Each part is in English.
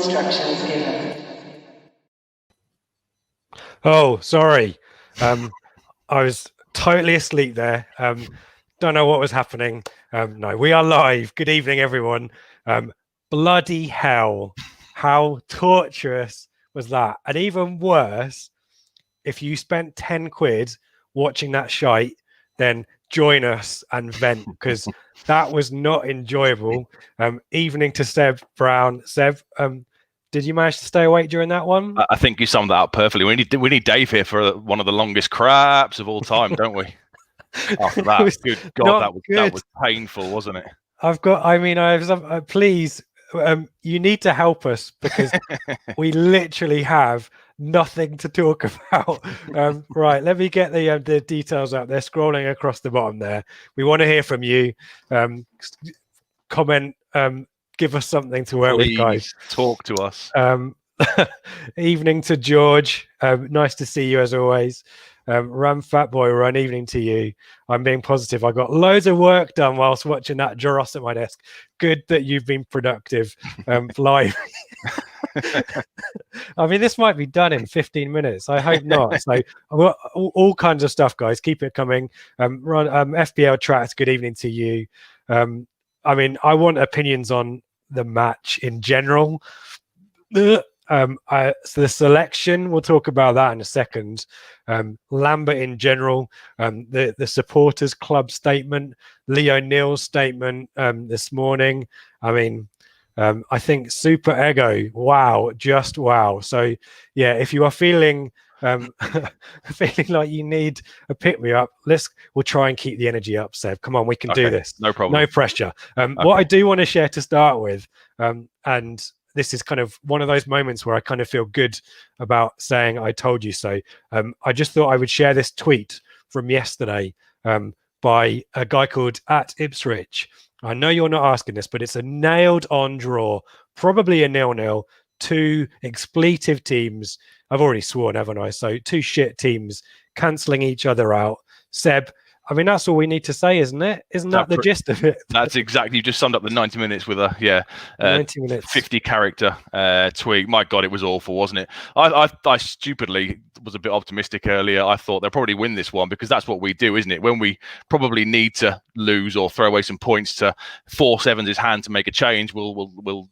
instructions given. Oh, sorry. I was totally asleep there. Don't know what was happening. No, we are live. Good evening, everyone. Bloody hell. How torturous was that? And even worse, if you spent 10 quid watching that shite, then join us and vent, because that was not enjoyable. Evening to Seb Brown. Seb, did you manage to stay awake during that one? I think you summed that up perfectly. We need Dave here for one of the longest craps of all time, don't we? After that, good God, that was painful, wasn't it? Please, you need to help us, because we literally have nothing to talk about. Right, let me get the details up. They're scrolling across the bottom there. We want to hear from you. Comment, give us something to work with, guys. Talk to us. Evening to George. Nice to see you as always. Run Fat Boy Run, evening to you. I'm being positive. I got loads of work done whilst watching that Joros at my desk. Good that you've been productive. Live. I mean, this might be done in 15 minutes. I hope not. So all kinds of stuff, guys. Keep it coming. FBL Tracks, good evening to you. I mean, I want opinions on the match in general. So the selection, we'll talk about that in a second. Lambert in general, the supporters club statement, Leo Neal's statement this morning. I mean, I think super ego, wow, just wow. So yeah, if you are feeling feeling like you need a pick me up, we'll try and keep the energy up, Seb. Come on, we can do this. No problem. No pressure. What I do want to share to start with, and this is kind of one of those moments where I kind of feel good about saying I told you so. I just thought I would share this tweet from yesterday by a guy called @Ipswich. I know you're not asking this, but it's a nailed on draw, probably a 0-0. Two expletive teams. I've already sworn, haven't I? So two shit teams cancelling each other out. Seb, I mean, that's all we need to say, isn't it? Isn't that the gist of it? That's exactly. You just summed up the 90 minutes with a 90 minutes, 50 character tweet. My God, it was awful, wasn't it? I stupidly was a bit optimistic earlier. I thought they'll probably win this one, because that's what we do, isn't it? When we probably need to lose or throw away some points to force Evans' hand to make a change, we'll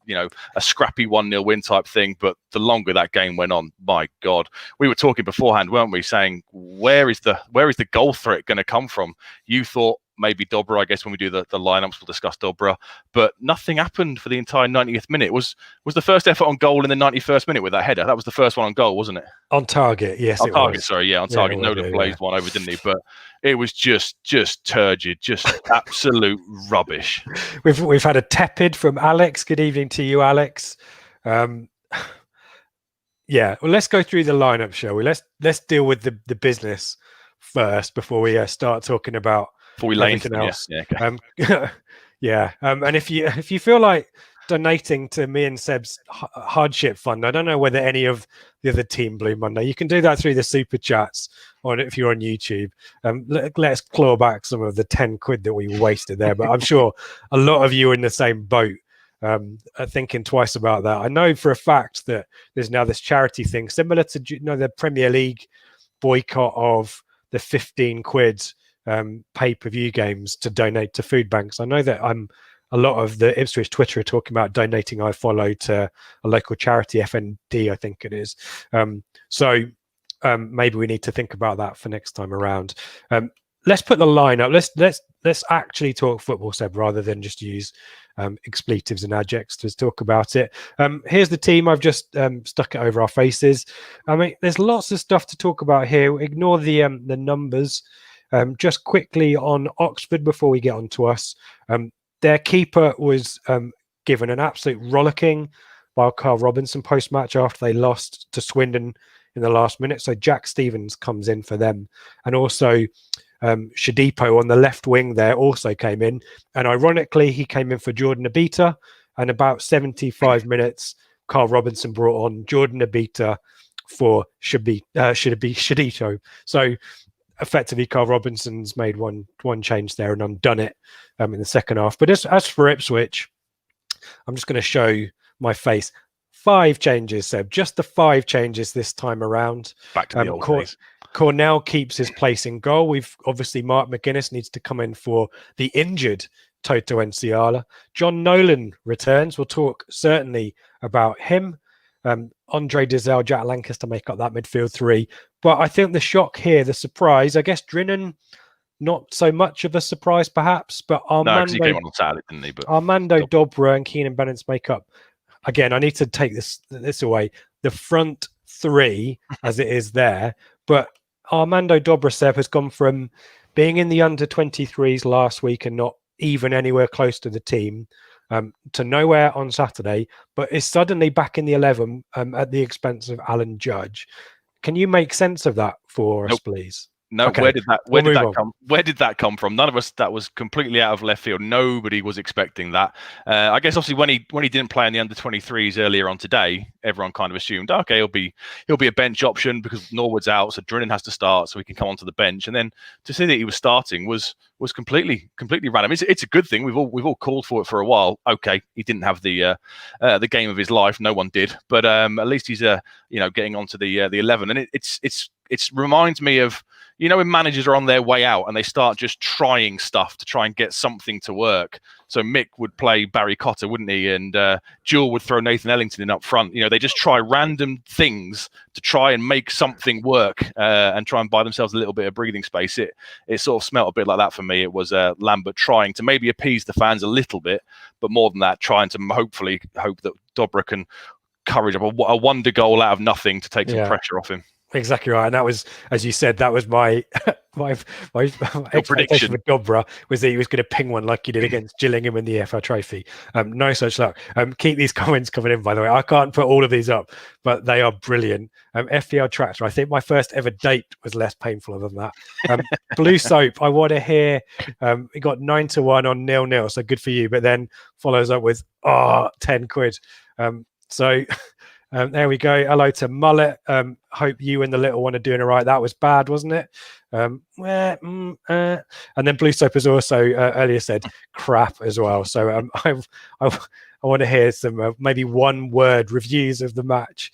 a scrappy 1-0 win type thing. But the longer that game went on, my God, we were talking beforehand, weren't we? Saying where is the goal threat going to come from? You thought maybe Dobra, I guess when we do the lineups, we'll discuss Dobra, but nothing happened for the entire 90th minute. Was the first effort on goal in the 91st minute with that header? That was the first one on goal, wasn't it? On target, yes. On target, sorry, yeah, on target. Nolan blazed one over, didn't he? But it was just turgid, just absolute rubbish. We've had a tepid from Alex. Good evening to you, Alex. Yeah, well, let's go through the lineup, shall we? Let's deal with the business first before we start talking about everything else. Yeah, okay. And if you feel like donating to me and Seb's hardship fund, I don't know whether any of the other team Blue Monday, you can do that through the super chats, or if you're on YouTube. Let's claw back some of the 10 quid that we wasted there, but I'm sure a lot of you are in the same boat, are thinking twice about that. I know for a fact that there's now this charity thing similar to the Premier League boycott of the 15 quid pay-per-view games to donate to food banks. I know that a lot of the Ipswich Twitter are talking about donating I follow to a local charity, FND, I think it is. So maybe we need to think about that for next time around. Let's put the line up. Let's actually talk football, Seb, rather than just use expletives and adjectives to talk about it. Here's the team. I've just stuck it over our faces. I mean, there's lots of stuff to talk about here. Ignore the numbers. Just quickly on Oxford before we get on to us. Their keeper was given an absolute rollicking by Carl Robinson post-match after they lost to Swindon in the last minute. So Jack Stevens comes in for them. And also Shadipo on the left wing there also came in. And ironically, he came in for Jordan Abita. And about 75 minutes, Carl Robinson brought on Jordan Abita for Shadito. So effectively, Carl Robinson's made one change there and undone it in the second half. But as for Ipswich, I'm just going to show my face. 5 changes, Seb. Just the 5 changes this time around. Back to the old days. Cornell keeps his place in goal. We've obviously Mark McGuinness needs to come in for the injured Toto Enciala. John Nolan returns. We'll talk certainly about him. Andre Dizel, Jack Lancaster make up that midfield 3. But I think the shock here, the surprise, I guess Drinan, not so much of a surprise perhaps, but Armando, he came on Saturday, didn't he? But Armando Dobra and Keenan Bennett make up. Again, I need to take this away. The front 3 as it is there, but Armando Dobra has gone from being in the under-23s last week and not even anywhere close to the team to nowhere on Saturday, but is suddenly back in the 11 at the expense of Alan Judge. Can you make sense of that for us, please? No, okay. Where did that come from? None of us. That was completely out of left field. Nobody was expecting that. I guess obviously when he didn't play in the under-23s earlier on today, everyone kind of assumed, okay, he'll be a bench option because Norwood's out, so Drinan has to start, so he can come onto the bench. And then to see that he was starting was completely random. It's a good thing. We've all called for it for a while. Okay, he didn't have the game of his life. No one did, but at least he's getting onto the 11, and it reminds me of, when managers are on their way out and they start just trying stuff to try and get something to work. So Mick would play Barry Cotter, wouldn't he? And Jewel would throw Nathan Ellington in up front. They just try random things to try and make something work and try and buy themselves a little bit of breathing space. It sort of smelt a bit like that for me. It was Lambert trying to maybe appease the fans a little bit, but more than that, trying to hopefully hope that Dobra can courage up a wonder goal out of nothing to take some pressure off him. Exactly right, and that was, as you said, that was my expectation for Dobra, was that he was going to ping one like he did against Gillingham in the EFL Trophy. No such luck. Keep these comments coming in, by the way. I can't put all of these up, but they are brilliant. FPL Tractor, I think my first ever date was less painful than that. Blue Soap, I want to hear. He got 9-1 on 0-0, so good for you. But then follows up with 10 quid. There we go. Hello to Mullet. Hope you and the little one are doing all right. That was bad, wasn't it? And then Blue Soap has also earlier said crap as well. So I want to hear some maybe one-word reviews of the match.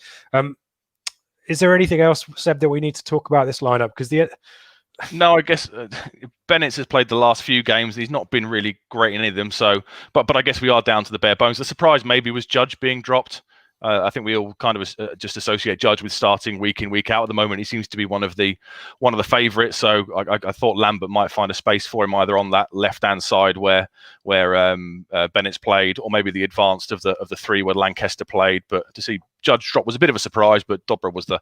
Is there anything else, Seb, that we need to talk about this lineup? Because No, I guess Bennett has played the last few games. He's not been really great in any of them. So, but I guess we are down to the bare bones. The surprise maybe was Judge being dropped. I think we all kind of just associate Judge with starting week in, week out. At the moment, he seems to be one of the favourites. So I thought Lambert might find a space for him either on that left-hand side where Bennett's played, or maybe the advanced of the 3 where Lancaster played. But to see Judge drop was a bit of a surprise. But Dobra was the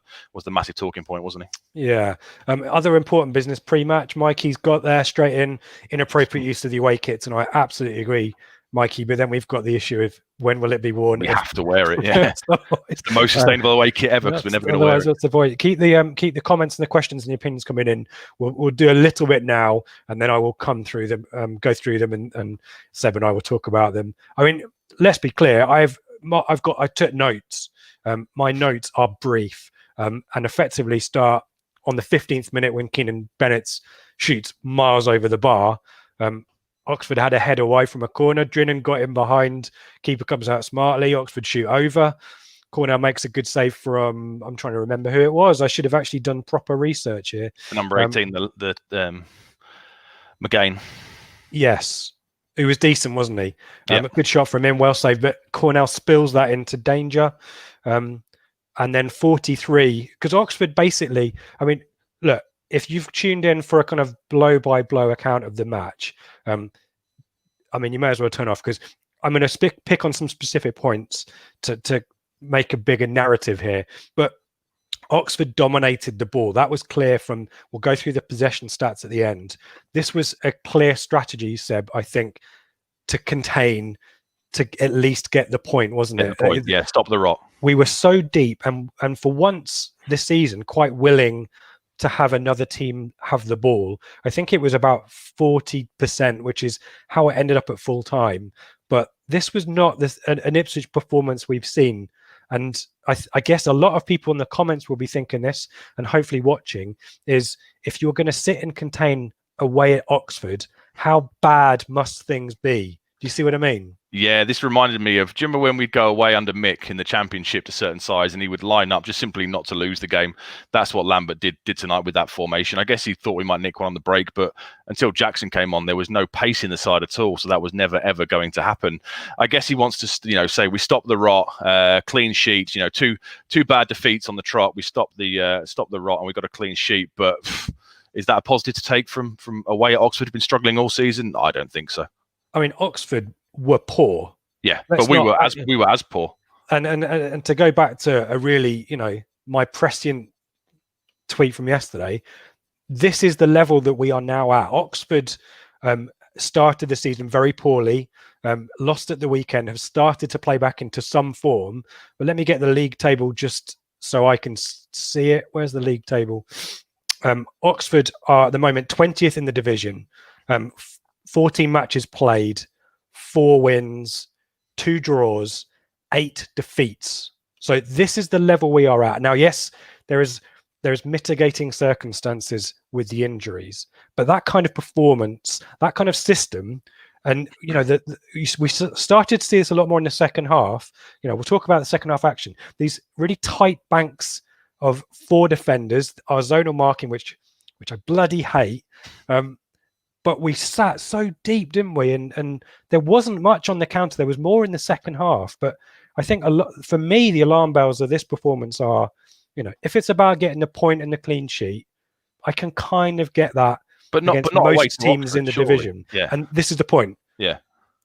massive talking point, wasn't he? Yeah. Other important business pre-match. Mikey's got there straight in inappropriate use of the away kits, and I absolutely agree, Mikey, but then we've got the issue of when will it be worn? We have to wear it. Yeah, it's the most sustainable away kit ever because we're never going to wear it. What's the point? Keep the comments and the questions and the opinions coming in. We'll do a little bit now, and then I will come through them, go through them, and Seb and I will talk about them. I mean, let's be clear. I took notes. My notes are brief and effectively start on the 15th minute when Keenan Bennett shoots miles over the bar. Oxford had a head away from a corner. Drinan got in behind. Keeper comes out smartly. Oxford shoot over. Cornell makes a good save from, I'm trying to remember who it was. I should have actually done proper research here. Number 18, the McGain. Yes. He was decent, wasn't he? Yeah. A good shot from him, well saved. But Cornell spills that into danger. And then 43, because Oxford basically, I mean, look, if you've tuned in for a kind of blow-by-blow account of the match, I mean, you may as well turn off, because I'm going to pick on some specific points to make a bigger narrative here. But Oxford dominated the ball. That was clear from, we'll go through the possession stats at the end. This was a clear strategy, Seb, I think, to contain, to at least get the point, wasn't it? Yeah, stop the rot. We were so deep and for once this season, quite willing to have another team have the ball. I think it was about 40%, which is how it ended up at full time. But this was not an Ipswich performance we've seen. And I guess a lot of people in the comments will be thinking this, and hopefully watching, is if you're going to sit and contain away at Oxford, how bad must things be? Do you see what I mean? Yeah, this reminded me of, do you remember when we'd go away under Mick in the Championship to certain sides and he would line up just simply not to lose the game? That's what Lambert did tonight with that formation. I guess he thought we might nick one on the break, but until Jackson came on, there was no pace in the side at all. So that was never, ever going to happen. I guess he wants to, say we stop the rot, clean sheets, two bad defeats on the trot. We stopped the rot and we got a clean sheet. But is that a positive to take from away at Oxford, who've been struggling all season? I don't think so. I mean, Oxford were poor. Yeah, but we were as poor. And to go back to a really, my prescient tweet from yesterday, this is the level that we are now at. Oxford started the season very poorly, lost at the weekend, have started to play back into some form. But let me get the league table just so I can see it. Where's the league table? Oxford are at the moment 20th in the division, 14 matches played, 4 wins, 2 draws, 8 defeats. So this is the level we are at. Now, yes, there is mitigating circumstances with the injuries, but that kind of performance, that kind of system, and we started to see this a lot more in the second half. We'll talk about the second half action. These really tight banks of 4 defenders, our zonal marking, which I bloody hate. But we sat so deep, didn't we? And there wasn't much on the counter. There was more in the second half. But I think for me, the alarm bells of this performance are, if it's about getting the point and the clean sheet, I can kind of get that. But not most teams Oxford, in the division. Yeah. And this is the point. Yeah.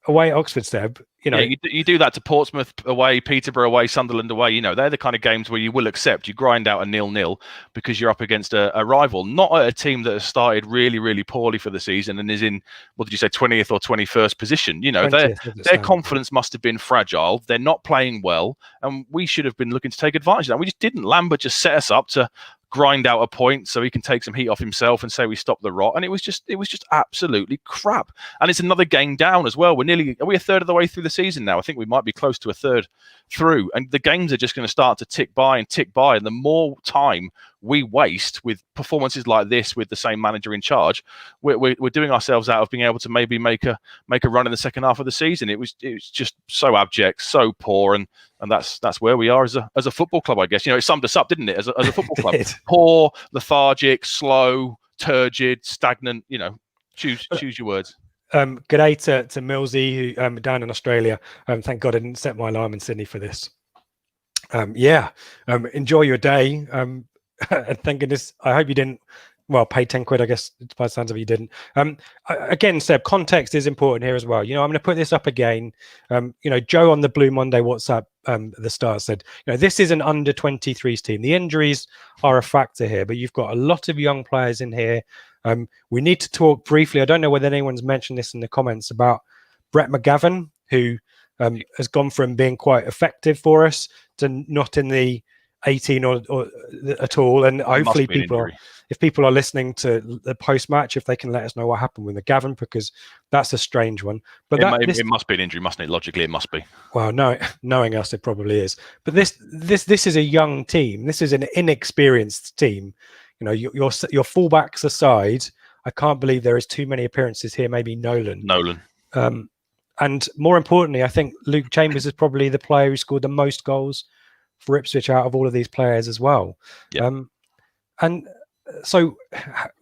Away at Oxford, Seb. You do that to Portsmouth away, Peterborough away, Sunderland away. They're the kind of games where you will accept. You grind out a 0-0 because you're up against a rival, not a team that has started really, really poorly for the season and is in, what did you say, 20th or 21st position. Their confidence must have been fragile. They're not playing well, and we should have been looking to take advantage of that. We just didn't. Lambert just set us up to grind out a point so he can take some heat off himself and say we stopped the rot, and it was just absolutely crap. And it's another game down as well. Are we a third of the way through the season now? I think we might be close to a third through, and the games are just going to start to tick by, and the more time we waste with performances like this with the same manager in charge, we're doing ourselves out of being able to maybe make a run in the second half of the season. It was just so abject, so poor, and that's where we are as a football club, I guess. It summed us up, didn't it, as a football club? Poor, lethargic, slow, turgid, stagnant. Choose your words. Good day to Millsy, who down in Australia. Thank God I didn't set my alarm in Sydney for this. Enjoy your day. And thank goodness. I hope you didn't. Well, pay 10 quid. I guess by the sounds of it, you didn't. Again, Seb, context is important here as well. I'm going to put this up again. Joe on the Blue Monday WhatsApp at the start said, this is an under 23s team. The injuries are a factor here, but you've got a lot of young players in here. We need to talk briefly. I don't know whether anyone's mentioned this in the comments about Brett McGavin, who has gone from being quite effective for us to not in the 18 or at all. And hopefully if people are listening to the post-match, if they can let us know what happened with McGavin, because that's a strange one. But it must be an injury, mustn't it? Logically, it must be. Well, no, knowing us, it probably is. But this is a young team. This is an inexperienced team. Your fullbacks aside, I can't believe there is too many appearances here. Maybe Nolan. And more importantly, I think Luke Chambers is probably the player who scored the most goals for Ipswich out of all of these players as well. Yeah. And so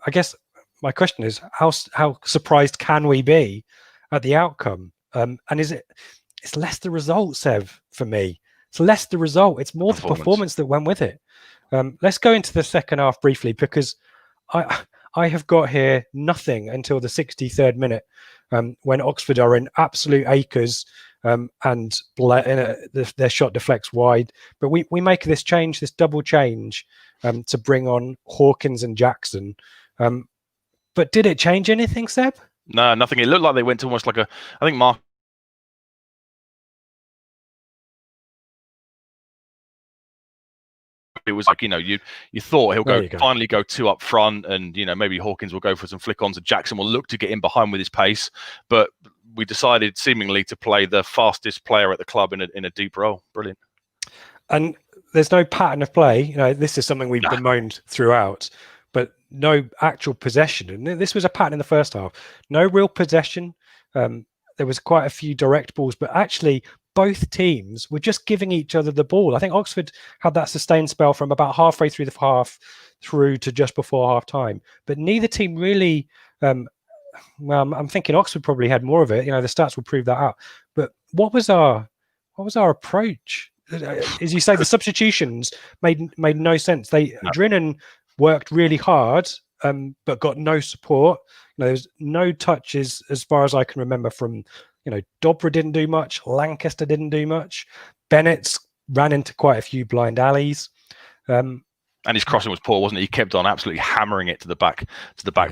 I guess my question is, how surprised can we be at the outcome? And it's less the result, Sev, for me. It's less the result. It's more the performance that went with it. Let's go into the second half briefly, because I have got here nothing until the 63rd minute, when Oxford are in absolute acres, and their shot deflects wide. But we make this double change, to bring on Hawkins and Jackson. But did it change anything, Seb? No, nothing. It looked like they went to almost like I think Mark. It was like, you thought he'll finally go 2 up front, and maybe Hawkins will go for some flick-ons, and Jackson will look to get in behind with his pace. But we decided seemingly to play the fastest player at the club in a deep role. Brilliant. And there's no pattern of play. This is something we've bemoaned throughout, but no actual possession. And this was a pattern in the first half. No real possession. there was quite a few direct balls, but actually both teams were just giving each other the ball. I think Oxford had that sustained spell from about halfway through the half through to just before half time, but neither team really. Well, I'm thinking Oxford probably had more of it. The stats will prove that out. But what was our approach? As you say, the substitutions made no sense. Drinan worked really hard, but got no support. There was no touches as far as I can remember from. Dobra didn't do much. Lancaster didn't do much. Bennett's ran into quite a few blind alleys. And his crossing was poor, wasn't it? He kept on absolutely hammering it to the back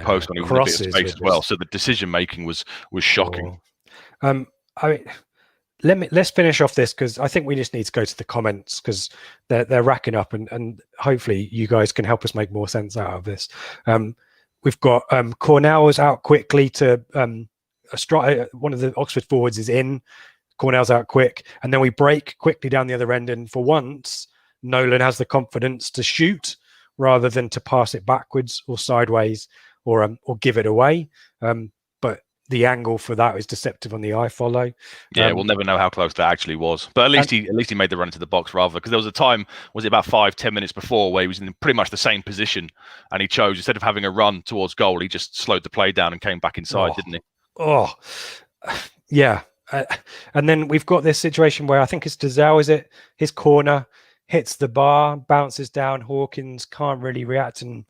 post when he was in a bit of space as well. So the decision making was shocking. Let's finish off this, because I think we just need to go to the comments, because they're racking up, and hopefully you guys can help us make more sense out of this. We've got Cornell's out quickly to one of the Oxford forwards is in. Cornell's out quick, and then we break quickly down the other end, and for once Nolan has the confidence to shoot rather than to pass it backwards or sideways or give it away. But the angle for that is deceptive on the eye follow. Yeah, we'll never know how close that actually was. But at least he made the run into the box rather, because there was a time, was it about 5-10 minutes before, where he was in pretty much the same position, and he chose, instead of having a run towards goal, he just slowed the play down and came back inside, didn't he? Oh, yeah. And then we've got this situation where I think it's Dazelle, is it? His corner hits the bar, bounces down. Hawkins can't really react in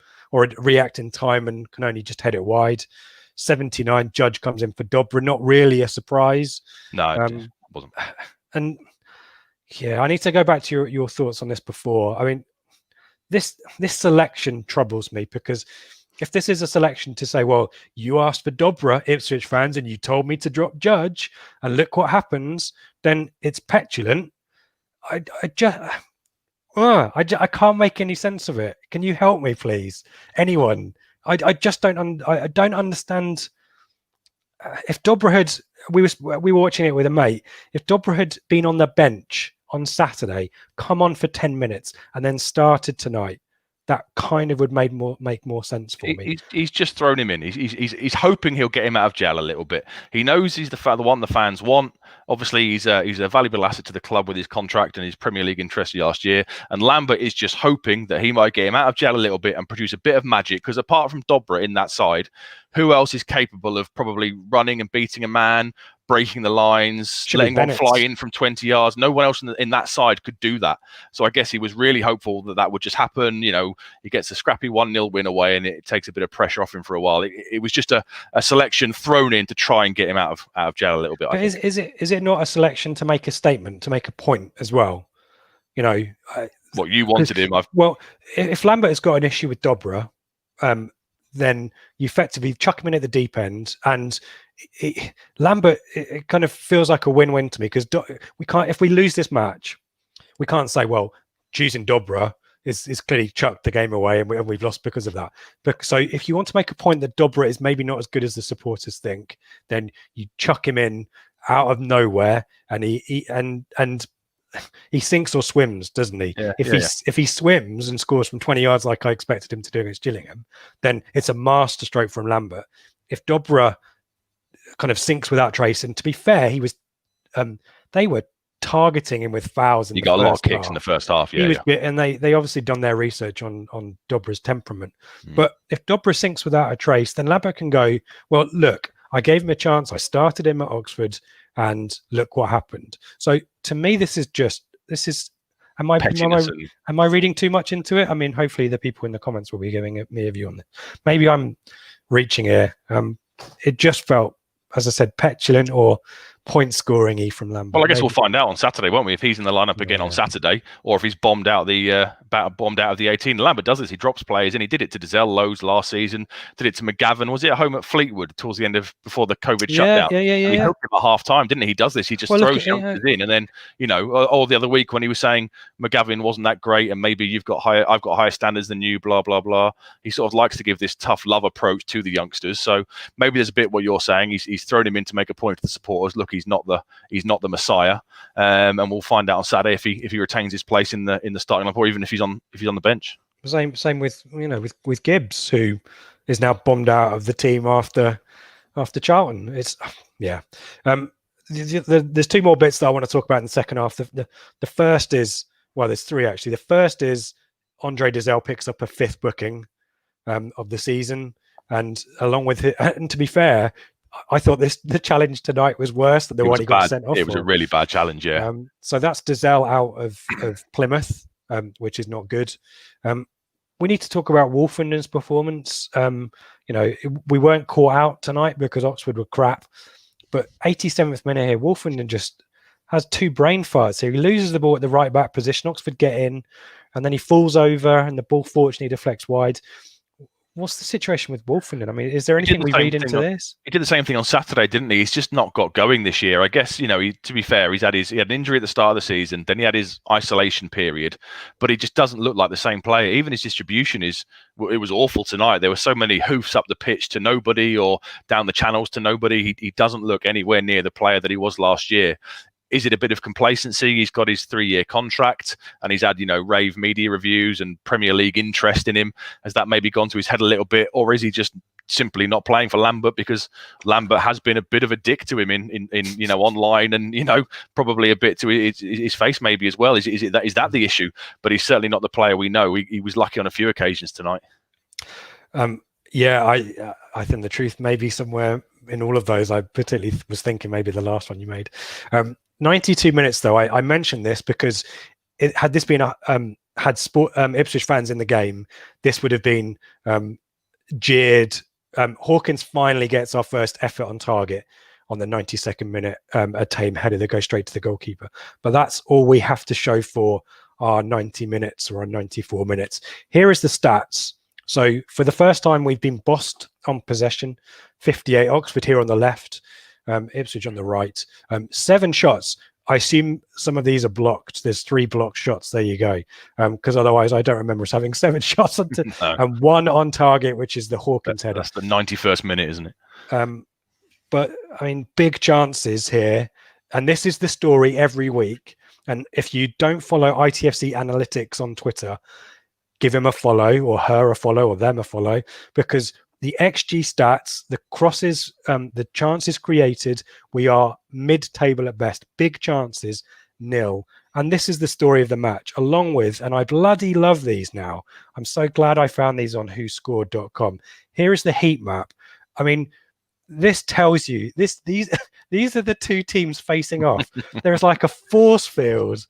time and can only just head it wide. 79, Judge comes in for Dobra. Not really a surprise. No, it wasn't. And yeah, I need to go back to your thoughts on this before. I mean, this selection troubles me, because if this is a selection to say, well, you asked for Dobra, Ipswich fans, and you told me to drop Judge, and look what happens, then it's petulant. I can't make any sense of it. Can you help me, please? Anyone? I just don't. I don't understand. If Dobra had, we were watching it with a mate. If Dobra had been on the bench on Saturday, come on for 10 minutes, and then started tonight, that kind of would make more sense for me. He's just thrown him in. He's hoping he'll get him out of jail a little bit. He knows he's the one the fans want. Obviously, he's a valuable asset to the club with his contract and his Premier League interest last year. And Lambert is just hoping that he might get him out of jail a little bit and produce a bit of magic. Because apart from Dobra in that side, who else is capable of probably running and beating a man, breaking the lines, letting one fly in from 20 yards? No one else in that side could do that. So I guess he was really hopeful that would just happen. He gets a scrappy 1-0 win away, and it takes a bit of pressure off him for a while. It was just a selection thrown in to try and get him out of jail a little bit. But is it not a selection to make a statement, to make a point as well? What you wanted him. Well, if Lambert has got an issue with Dobra, then you effectively chuck him in at the deep end, and Lambert, it kind of feels like a win-win to me, because we can't, if we lose this match, we can't say, well, choosing Dobra is clearly chucked the game away, and we've lost because of that. But so if you want to make a point that Dobra is maybe not as good as the supporters think, then you chuck him in out of nowhere, and he sinks or swims, doesn't he? Yeah, if he swims and scores from 20 yards like I expected him to do against Gillingham, then it's a masterstroke from Lambert. If Dobra kind of sinks without trace, and to be fair, he was they were targeting him with fouls. You got a lot of kicks in the first half, and they obviously done their research on Dobra's temperament. But if Dobra sinks without a trace, then Lambert can go, well, look, I gave him a chance. I started him at Oxford, and look what happened. So to me, this is. Am I reading too much into it? I mean, hopefully the people in the comments will be giving me a view on this. Maybe I'm reaching here. It just felt, as I said, petulant or point scoring from Lambert. Well, I guess we'll find out on Saturday, won't we? If he's in the lineup again on Saturday, or if he's bombed out of the 18. Lambert does this. He drops players, and he did it to Dazelle loads last season. Did it to McGavin. Was it at home at Fleetwood towards the end before the COVID shutdown? Yeah. He helped him at half time, didn't he? He does this. He just throws youngsters in, and then or the other week when he was saying McGavin wasn't that great, and maybe I've got higher standards than you. Blah blah blah. He sort of likes to give this tough love approach to the youngsters. So maybe there's a bit what you're saying. He's thrown him in to make a point to the supporters. Look, he's not the Messiah, and we'll find out on Saturday if he retains his place in the starting lineup, or even if he's on the bench. Same with with Gibbs, who is now bombed out of the team after after Charlton. It's yeah. There's two more bits that I want to talk about in the second half. The first is, well, there's three actually. The first is Andre Dizelle picks up a fifth booking of the season, and along with it, and to be fair, I thought the challenge tonight was worse than the one he got sent off. It was a really bad challenge, yeah. So that's Dizelle out of Plymouth, which is not good. We need to talk about Wolfenden's performance. We weren't caught out tonight because Oxford were crap, but 87th minute here, Wolfenden just has two brain farts. So he loses the ball at the right back position. Oxford get in, and then he falls over, and the ball fortunately deflects wide. What's the situation with Wolfenden? I mean, is there anything we read into this? He did the same thing on Saturday, didn't he? He's just not got going this year. I guess, to be fair, he had an injury at the start of the season, then he had his isolation period, but he just doesn't look like the same player. Even his distribution it was awful tonight. There were so many hoofs up the pitch to nobody or down the channels to nobody. He doesn't look anywhere near the player that he was last year. Is it a bit of complacency? He's got his 3-year contract and he's had, rave media reviews and Premier League interest in him. Has that maybe gone to his head a little bit? Or is he just simply not playing for Lambert because Lambert has been a bit of a dick to him in online and, probably a bit to his face maybe as well? Is that the issue? But he's certainly not the player we know. He was lucky on a few occasions tonight. Yeah, I think the truth may be somewhere in all of those. I particularly was thinking maybe the last one you made. 92 minutes though. I mentioned this because had this been had Ipswich fans in the game, this would have been jeered. Hawkins finally gets our first effort on target on the 92nd minute, a tame header that goes straight to the goalkeeper. But that's all we have to show for our 90 minutes or our 94 minutes. Here is the stats. So for the first time, we've been bossed on possession. 58 Oxford here on the left, Ipswich on the right. 7 shots. I assume some of these are blocked. There's 3 blocked shots. There you go. Because otherwise, I don't remember us having 7 shots and 1 on target, which is the Hawkins header. That's the 91st minute, isn't it? But I mean, big chances here, and this is the story every week. And if you don't follow ITFC Analytics on Twitter, give him a follow or her a follow or them a follow, because the XG stats, the crosses, the chances created, we are mid-table at best. Big chances, 0. And this is the story of the match, along with, and I bloody love these now. I'm so glad I found these on whoscored.com. Here is the heat map. I mean, this tells you, these are the two teams facing off. There's like a force field.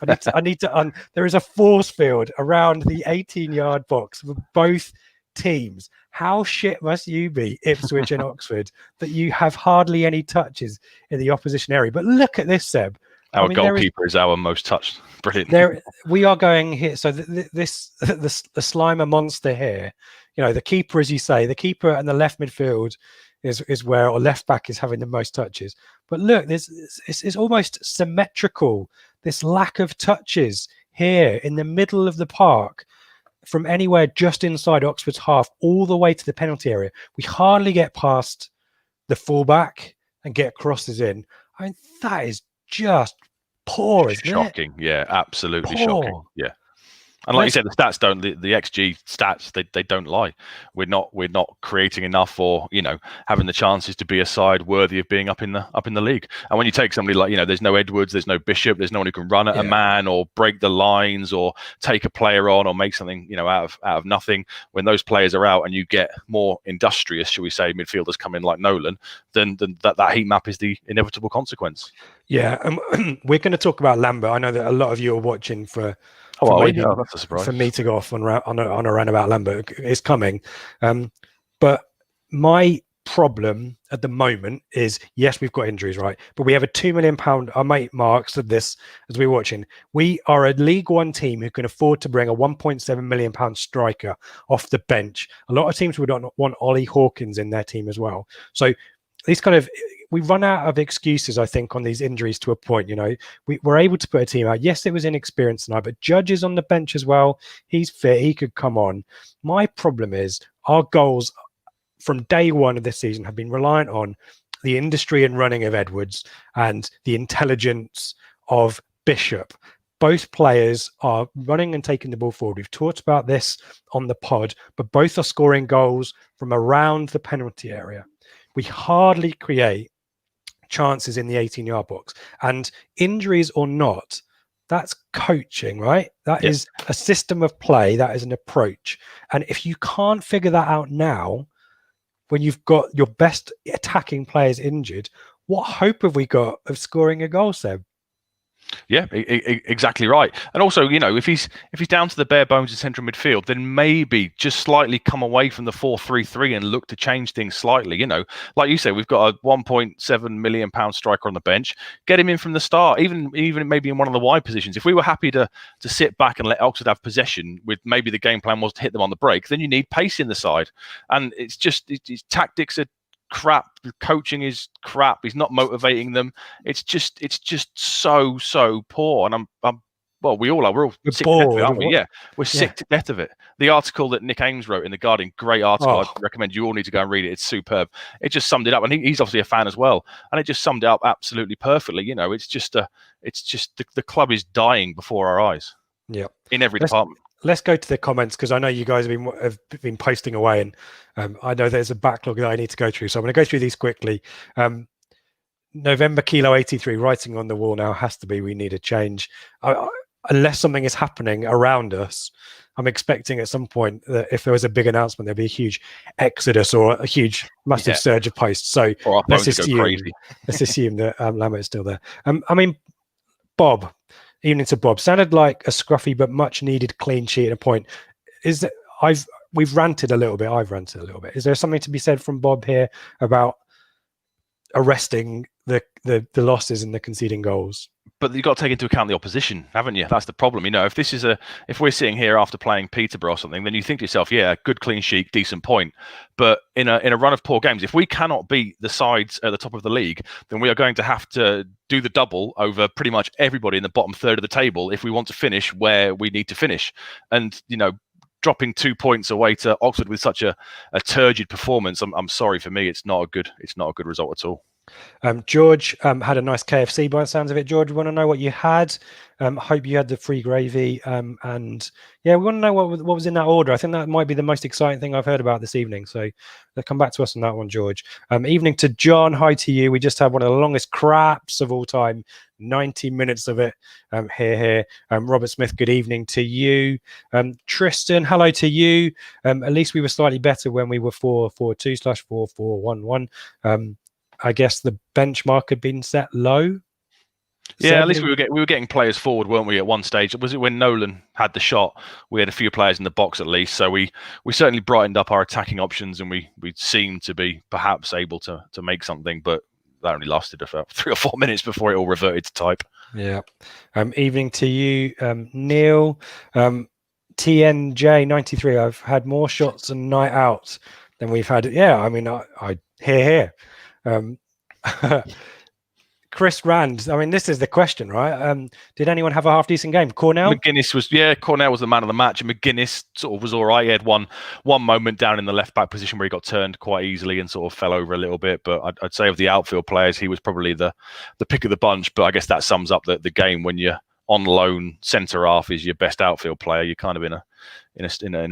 There is a force field around the 18-yard box for both teams. How shit must you be, Ipswich and Oxford, that you have hardly any touches in the opposition area? But look at this, Seb. Our goalkeeper is our most touched. Brilliant. We are going here. So the Slimer monster here, the keeper, as you say, the keeper and the left midfield is where, or left back is having the most touches. But look, it's almost symmetrical. This lack of touches here in the middle of the park, from anywhere just inside Oxford's half all the way to the penalty area. We hardly get past the fullback and get crosses in. I mean, that is just poor, isn't it? Shocking. Yeah, absolutely shocking. Yeah. And like you said, the stats don't. The XG stats they don't lie. We're not creating enough, or having the chances to be a side worthy of being up in the league. And when you take somebody like there's no Edwards, there's no Bishop, there's no one who can run at a man or break the lines or take a player on or make something out of nothing. When those players are out and you get more industrious, shall we say, midfielders come in like Nolan, then that heat map is the inevitable consequence. Yeah, we're going to talk about Lambert. I know that a lot of you are watching for. That's a surprise. For me to go off on a rant about Lambert. It's coming. But my problem at the moment is, yes, we've got injuries, right? But we have a £2 million, our mate Mark said this as we were watching, we are a League One team who can afford to bring a £1.7 million striker off the bench. A lot of teams would not want Ollie Hawkins in their team as well. So these we run out of excuses, I think, on these injuries to a point. We were able to put a team out. Yes, it was inexperienced tonight, but Judge is on the bench as well. He's fit. He could come on. My problem is our goals from day one of this season have been reliant on the industry and running of Edwards and the intelligence of Bishop. Both players are running and taking the ball forward. We've talked about this on the pod, but both are scoring goals from around the penalty area. we hardly create chances in the 18-yard box. And injuries or not, that's coaching, right? That is a system of play. That is an approach. And if you can't figure that out now, when you've got your best attacking players injured, what hope have we got of scoring a goal, Seb? Yeah, exactly right. And also, you know, if he's down to the bare bones in central midfield, then maybe just slightly come away from the 4-3-3 and look to change things slightly. You know, like you say, we've got a £1.7 million striker on the bench. Get him in from the start, even maybe in one of the wide positions. If we were happy to sit back and let Oxford have possession, with maybe the game plan was to hit them on the break, then you need pace in the side. And it's just his tactics are crap. The coaching is crap. He's not motivating them. It's just so poor. And I'm well, we all are. We're all sick to death of it, aren't we? Yeah, we're sick to death of it. The article that Nick Ames wrote in The Guardian, great article. I recommend you all need to go and read it. It's superb. It just summed it up, and he's obviously a fan as well. And it just summed it up absolutely perfectly. You know, it's just the club is dying before our eyes. Yeah, in every department. Let's go to the comments, because I know you guys have been posting away, and I know there's a backlog that I need to go through. So I'm going to go through these quickly. November Kilo 83, writing on the wall now has to be, we need a change. Unless something is happening around us, I'm expecting at some point that if there was a big announcement, there'd be a huge exodus or a huge, massive surge of posts. So let's assume that Lambert is still there. I mean, Bob. Evening to Bob. Sounded like a scruffy but much needed clean sheet at a point. Is that we've ranted a little bit. I've ranted a little bit. Is there something to be said from Bob here about arresting the losses and the conceding goals? But you've got to take into account the opposition, haven't you? That's the problem. You know, if we're sitting here after playing Peterborough or something, then you think to yourself, yeah, good clean sheet, decent point. But in a run of poor games, if we cannot beat the sides at the top of the league, then we are going to have to do the double over pretty much everybody in the bottom third of the table if we want to finish where we need to finish. And, you know, dropping 2 points away to Oxford with such a turgid performance, I'm sorry, for me, it's not a good result at all. George had a nice KFC by the sounds of it. George, we want to know what you had. Hope you had the free gravy. And yeah, we want to know what was in that order. I think that might be the most exciting thing I've heard about this evening. So come back to us on that one, George. Evening to John. Hi to you. We just had one of the longest craps of all time. 90 minutes of it. Here. Robert Smith, good evening to you. Tristan, hello to you. At least we were slightly better when we were 4-4-2/4-4-1-1. I guess the benchmark had been set low. Yeah, at least we were getting players forward, weren't we? At one stage, was it when Nolan had the shot? We had a few players in the box at least, so we certainly brightened up our attacking options, and we seemed to be perhaps able to make something, but that only lasted about 3 or 4 minutes before it all reverted to type. Yeah. Evening to you, Neil. TNJ93. I've had more shots and night out than we've had. Yeah, I mean, I hear. Chris Rand. I mean, this is the question, right? Did anyone have a half decent game? Cornell? Cornell was the man of the match, and McGuinness sort of was all right. He had one moment down in the left back position where he got turned quite easily and sort of fell over a little bit. But I'd say of the outfield players, he was probably the pick of the bunch. But I guess that sums up the game. When you're on loan, centre half is your best outfield player. You're kind of in a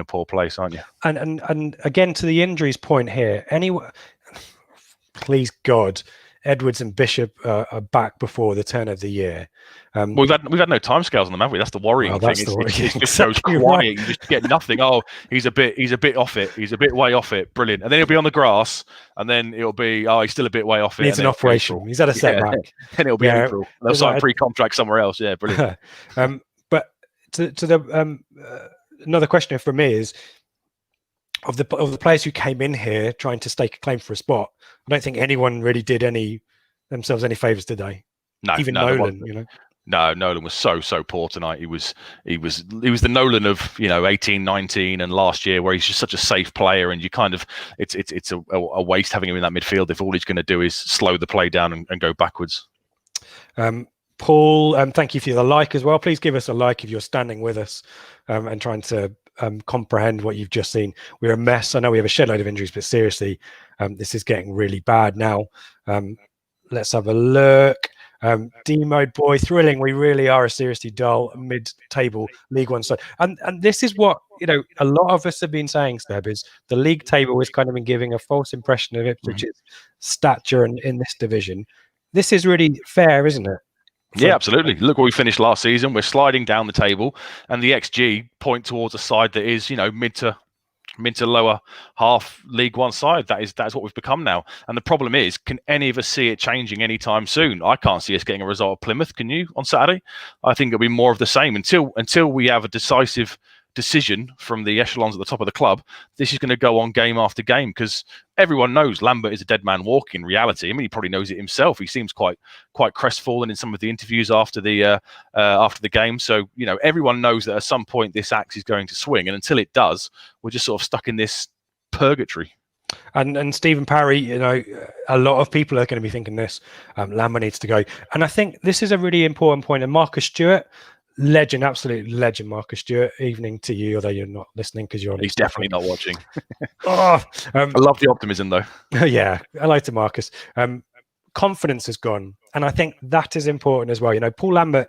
poor place, aren't you? And again, to the injuries point here, please God, Edwards and Bishop are back before the turn of the year. We've had no timescales on them, have we? That's the worrying thing. It just goes quiet. Right. You just get nothing. Oh, he's a bit off it. He's a bit way off it. Brilliant. And then he'll be on the grass, and then it'll be he's still a bit way off it. Needs an operation. He's had a setback. Then it'll be April. They'll sign pre-contract somewhere else. Yeah, brilliant. But to the another question for me is, of the players who came in here trying to stake a claim for a spot, I don't think anyone really did themselves any favors, did they? No, even Nolan. You know, no, Nolan was so poor tonight. He was the Nolan of 18, 19, and last year, where he's just such a safe player, and you kind of it's a waste having him in that midfield if all he's going to do is slow the play down and go backwards. Paul, thank you for the like as well. Please give us a like if you're standing with us and trying to comprehend what you've just seen. We're a mess. I know we have a shed load of injuries, but seriously, this is getting really bad now. Let's have a look. D mode boy, thrilling. We really are a seriously dull mid-table League One side, and this is what a lot of us have been saying, Seb, is the league table has kind of been giving a false impression of Ipswich's stature in this division. This is really fair, isn't it? Yeah, absolutely. Look where we finished last season. We're sliding down the table, and the XG point towards a side that is, mid to lower half League One side. That's what we've become now. And the problem is, can any of us see it changing anytime soon? I can't see us getting a result at Plymouth. Can you on Saturday? I think it'll be more of the same until we have a decisive decision from the echelons at the top of the club. This is going to go on game after game because everyone knows Lambert is a dead man walking. In reality, I mean, he probably knows it himself. He seems quite crestfallen in some of the interviews after the game. So everyone knows that at some point this axe is going to swing, and until it does, we're just sort of stuck in this purgatory. And Stephen Parry, a lot of people are going to be thinking this. Lambert needs to go, and I think this is a really important point. And Marcus Stewart, legend, absolute legend, Marcus Stewart. Evening to you, although you're not listening because you're on. He's definitely not watching. I love the optimism, though. Yeah, hello to Marcus. Confidence has gone, and I think that is important as well. Paul Lambert,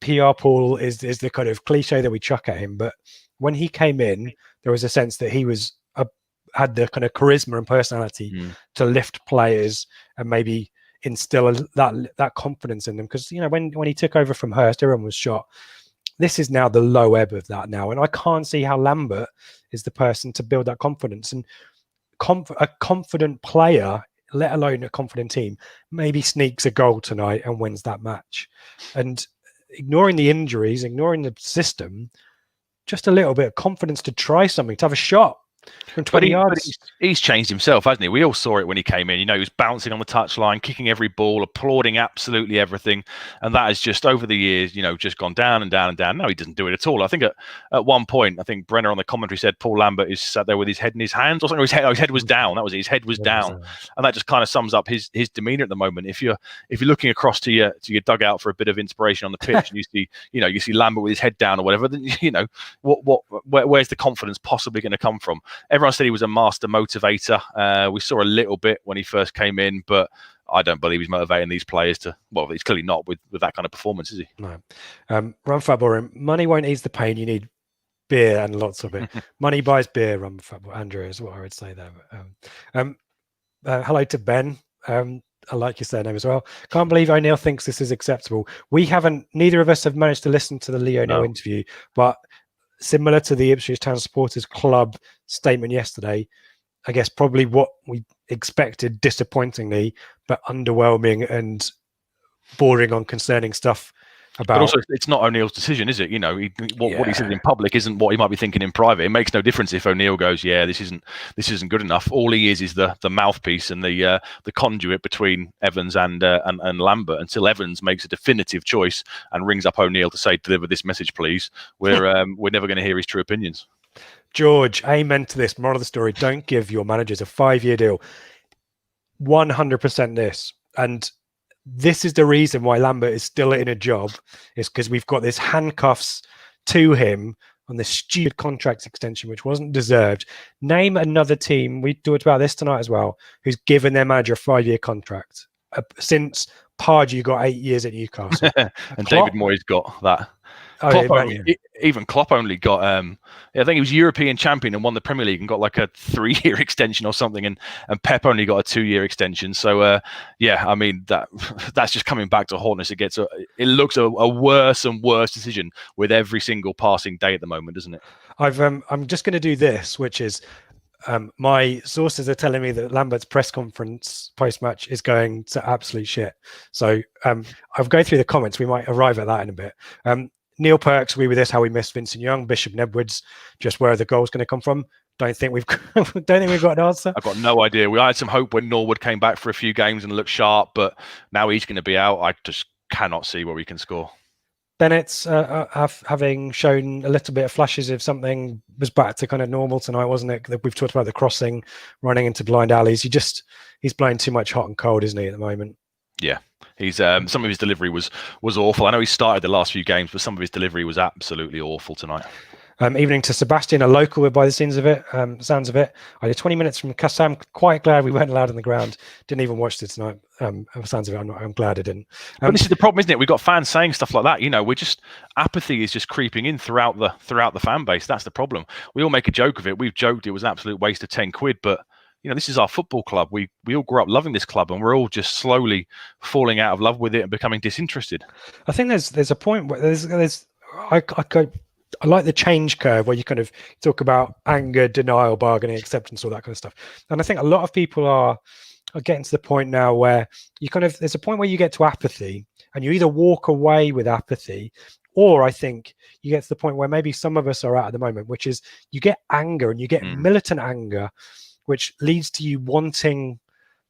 PR Paul is the kind of cliche that we chuck at him, but when he came in, there was a sense that he was had the kind of charisma and personality to lift players and maybe instill that confidence in them, because when he took over from Hurst, everyone was shot. This is now the low ebb of that now, and I can't see how Lambert is the person to build that confidence. And a confident player, let alone a confident team, maybe sneaks a goal tonight and wins that match. And ignoring the injuries, ignoring the system, just a little bit of confidence to try something, to have a shot from 20 yards. He's changed himself, hasn't he? We all saw it when he came in. He was bouncing on the touchline, kicking every ball, applauding absolutely everything. And that has just over the years, just gone down and down and down. No, he doesn't do it at all. I think at one point, I think Brenner on the commentary said Paul Lambert is sat there with his head in his hands or something. His head was down. That was it. His head was down. And that just kind of sums up his demeanor at the moment. If you're looking across to your dugout for a bit of inspiration on the pitch and you see Lambert with his head down or whatever, then where's the confidence possibly going to come from? Everyone said he was a master motivator. We saw a little bit when he first came in, but I don't believe he's motivating these players to. Well, he's clearly not with that kind of performance, is he? No. Run Football Room. Money won't ease the pain. You need beer and lots of it. Money buys beer. Run Football. Andrew is what I would say there. Hello to Ben. I like your surname as well. Can't believe O'Neill thinks this is acceptable. Neither of us have managed to listen to the Lee O'Neill interview, but similar to the Ipswich Town Supporters Club statement yesterday, I guess probably what we expected, disappointingly, but underwhelming and bordering on concerning stuff about. But also, it's not O'Neill's decision, is it? What he says in public isn't what he might be thinking in private. It makes no difference if O'Neill goes, "Yeah, this isn't good enough." All he is the mouthpiece and the conduit between Evans and Lambert. Until Evans makes a definitive choice and rings up O'Neill to say, "Deliver this message, please," we're never going to hear his true opinions. George, amen to this. Moral of the story: don't give your managers a 5-year deal. 100% this. And this is the reason why Lambert is still in a job, is because we've got this handcuffs to him on this stupid contract extension, which wasn't deserved. Name another team, we talked about this tonight as well, who's given their manager a 5-year contract. Since Pardew got 8 years at Newcastle. And David Moyes got that. Even Klopp only got I think he was European champion and won the Premier League and got like a 3-year extension or something, and Pep only got a 2-year extension. So I mean that's just coming back to haunt us. It looks a worse and worse decision with every single passing day at the moment, doesn't it? I'm just going to do this, which is my sources are telling me that Lambert's press conference post-match is going to absolute shit. So I'll go through the comments. We might arrive at that in a bit. Neil Perks, agree with this, how we missed Vincent Young, Bishop and Edwards, just where the goal's going to come from. Don't think we've got an answer. I've got no idea. I had some hope when Norwood came back for a few games and looked sharp, but now he's going to be out. I just cannot see where we can score. Bennett's having shown a little bit of flashes of something, was back to kind of normal tonight, wasn't it? We've talked about the crossing, running into blind alleys. He's blowing too much hot and cold, isn't he, at the moment? Yeah. He's some of his delivery was awful. I know he started the last few games, but some of his delivery was absolutely awful tonight. Evening to Sebastian, a local by the sounds of it. I did 20 minutes from Kassam. Quite glad we weren't allowed on the ground. Didn't even watch it tonight. Sounds of it. I'm glad I didn't. But this is the problem, isn't it? We've got fans saying stuff like that. Apathy is just creeping in throughout the fan base. That's the problem. We all make a joke of it. We've joked it was an absolute waste of 10 quid, but this is our football club. We all grew up loving this club, and we're all just slowly falling out of love with it and becoming disinterested. I think there's a point where I like the change curve where you kind of talk about anger, denial, bargaining, acceptance, all that kind of stuff. And I think a lot of people are getting to the point now where there's a point where you get to apathy, and you either walk away with apathy, or I think you get to the point where maybe some of us are at the moment, which is you get anger, and you get militant anger, which leads to you wanting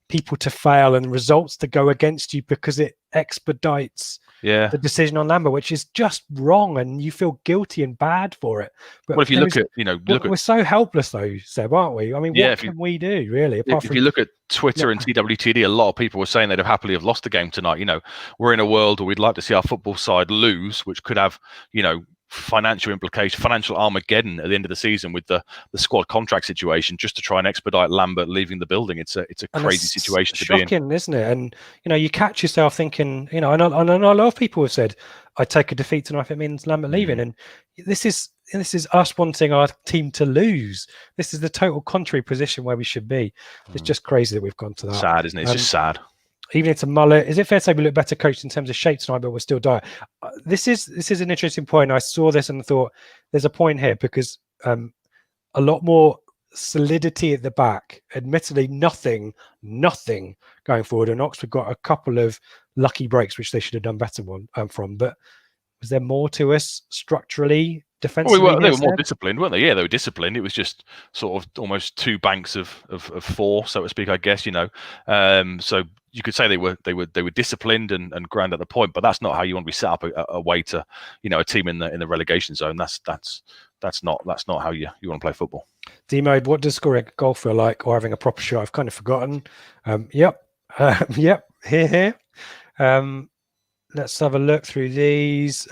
people to fail and results to go against you because it expedites the decision on Lambert, which is just wrong, and you feel guilty and bad for it. But if you look at, we're so helpless though, Seb, aren't we? I mean, what can we do really? If you look at Twitter and TWTD, a lot of people were saying they'd have happily have lost the game tonight. We're in a world where we'd like to see our football side lose, which could have, financial implication, financial Armageddon at the end of the season with the squad contract situation, just to try and expedite Lambert leaving the building. It's a crazy situation to be in. Shocking, isn't it? And you catch yourself thinking, and a lot of people have said, "I take a defeat tonight if it means Lambert leaving." And this is us wanting our team to lose. This is the total contrary position where we should be. It's just crazy that we've gone to that. Sad, isn't it? It's just sad. Even it's a mullet. Is it fair to say we look better coached in terms of shape tonight, but we're still dire? This is an interesting point. I saw this and thought there's a point here, because a lot more solidity at the back. Admittedly, nothing going forward. And Oxford got a couple of lucky breaks, which they should have done better from. But was there more to us structurally? Defensively, they were more disciplined, weren't they? Yeah, they were disciplined. It was just sort of almost two banks of four, so to speak, I guess. So you could say they were disciplined and grand at the point, but that's not how you want to be set up away to a team in the relegation zone. That's not how you want to play football. D-Mode, what does scoring a goal feel like, or having a proper shot? I've kind of forgotten. Yep. Here. Let's have a look through these.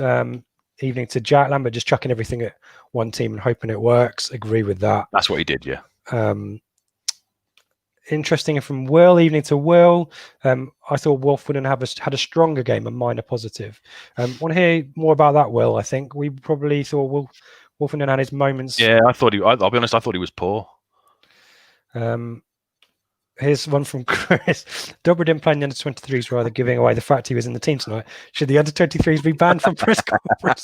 Evening to Jack Lambert, just chucking everything at one team and hoping it works. Agree with that. That's what he did, yeah. Interesting from Will. Evening to Will. I thought Wolf wouldn't have had a stronger game, a minor positive. Want to hear more about that, Will? I think we probably thought Wolf had his moments. Yeah, I'll be honest, I thought he was poor. Here's one from Chris. Dobra didn't play in the under-23s, rather giving away the fact he was in the team tonight. Should the under-23s be banned from press conference?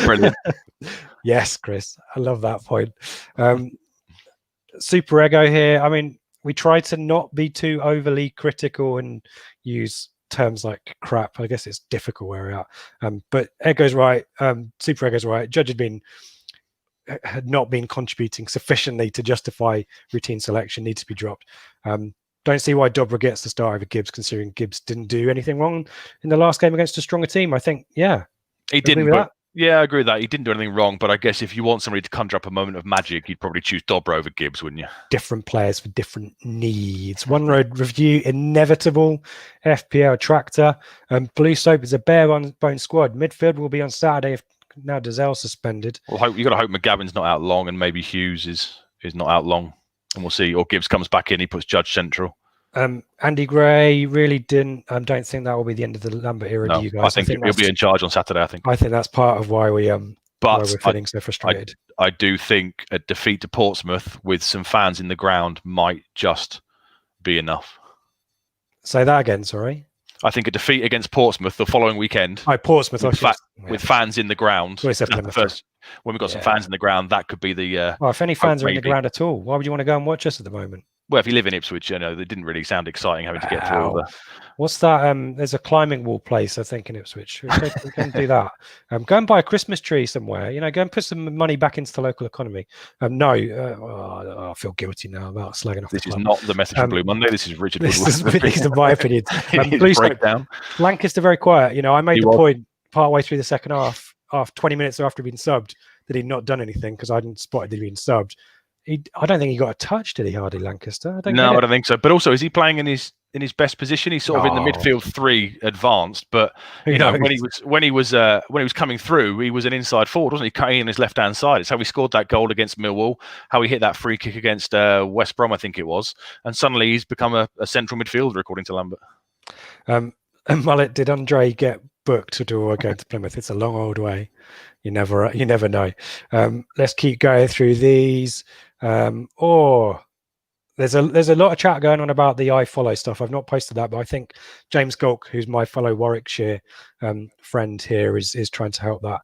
Brilliant. Yes, Chris. I love that point. Super ego here. I mean, we try to not be too overly critical and use terms like crap. I guess it's difficult where we're at. But ego's right. Super ego's right. Judge had not been contributing sufficiently to justify routine selection, needs to be dropped. Don't see why Dobra gets the start over Gibbs, considering Gibbs didn't do anything wrong in the last game against a stronger team. I think, he didn't. But, I agree with that. He didn't do anything wrong, but I guess if you want somebody to conjure up a moment of magic, you'd probably choose Dobra over Gibbs, wouldn't you? Different players for different needs. One road review, inevitable. FPL tractor. Blue Soap is a bare bone squad. Midfield will be on Saturday if now Dazelle suspended. Well, you got to hope McGavin's not out long, and maybe Hughes is not out long, and we'll see. Or Gibbs comes back in, he puts Judge central. Andy Gray really didn't. Don't think that will be the end of the Lambert era. No, do you guys? I think he'll be in charge on Saturday. I think that's part of why why we're feeling so frustrated. I do think a defeat to Portsmouth with some fans in the ground might just be enough. Say that again. Sorry. I think a defeat against Portsmouth the following weekend. Portsmouth with fans in the ground. First, when we've got some fans in the ground, that could be the. Well, if any fans are in the ground at all, why would you want to go and watch us at the moment? Well, if you live in Ipswich, they didn't really sound exciting having to get through all the. What's that? There's a climbing wall place, I think, in Ipswich. We can do that. Go and buy a Christmas tree somewhere. Go and put some money back into the local economy. I feel guilty now about slagging off. This is not the message from Blue Monday. This is Richard Woodward. These are my opinions. Breakdown. Lancaster very quiet. I made the point partway through the second half, after 20 minutes after he'd been subbed, that he'd not done anything because I hadn't spotted that he'd been subbed. I don't think he got a touch, did he, Hardy Lancaster? I don't think so. But also, is he playing in his in his best position. He's sort of in the midfield three advanced, but Who you know knows? when he was coming through, he was an inside forward, wasn't he? Cutting in his left hand side. It's how he scored that goal against Millwall, how he hit that free kick against West Brom, I think it was, and suddenly he's become a central midfielder according to Lambert. And Mullet, did Andre get booked to do going to Plymouth? It's a long old way. You never know. Let's keep going through these. There's a lot of chat going on about the iFollow stuff. I've not posted that, but I think James Gulk, who's my fellow Warwickshire friend here, is trying to help that.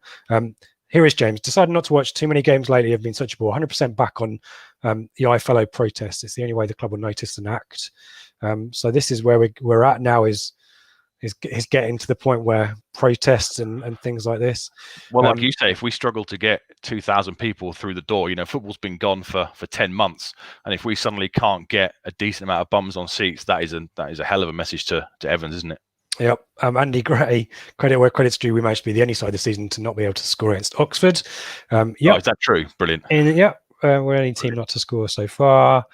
Here is James. Decided not to watch too many games lately. I've been such a bore. 100% back on the iFollow protest. It's the only way the club will notice and act. So this is where we're at now. Is getting to the point where protests and things like this. Well, like you say, if we struggle to get 2,000 people through the door, football's been gone for 10 months, and if we suddenly can't get a decent amount of bums on seats, that is a hell of a message to Evans, isn't it? Yep. Andy Gray, credit where credit's due. We managed to be the only side this season to not be able to score against Oxford. Oh, is that true? Brilliant. We're the only team not to score so far.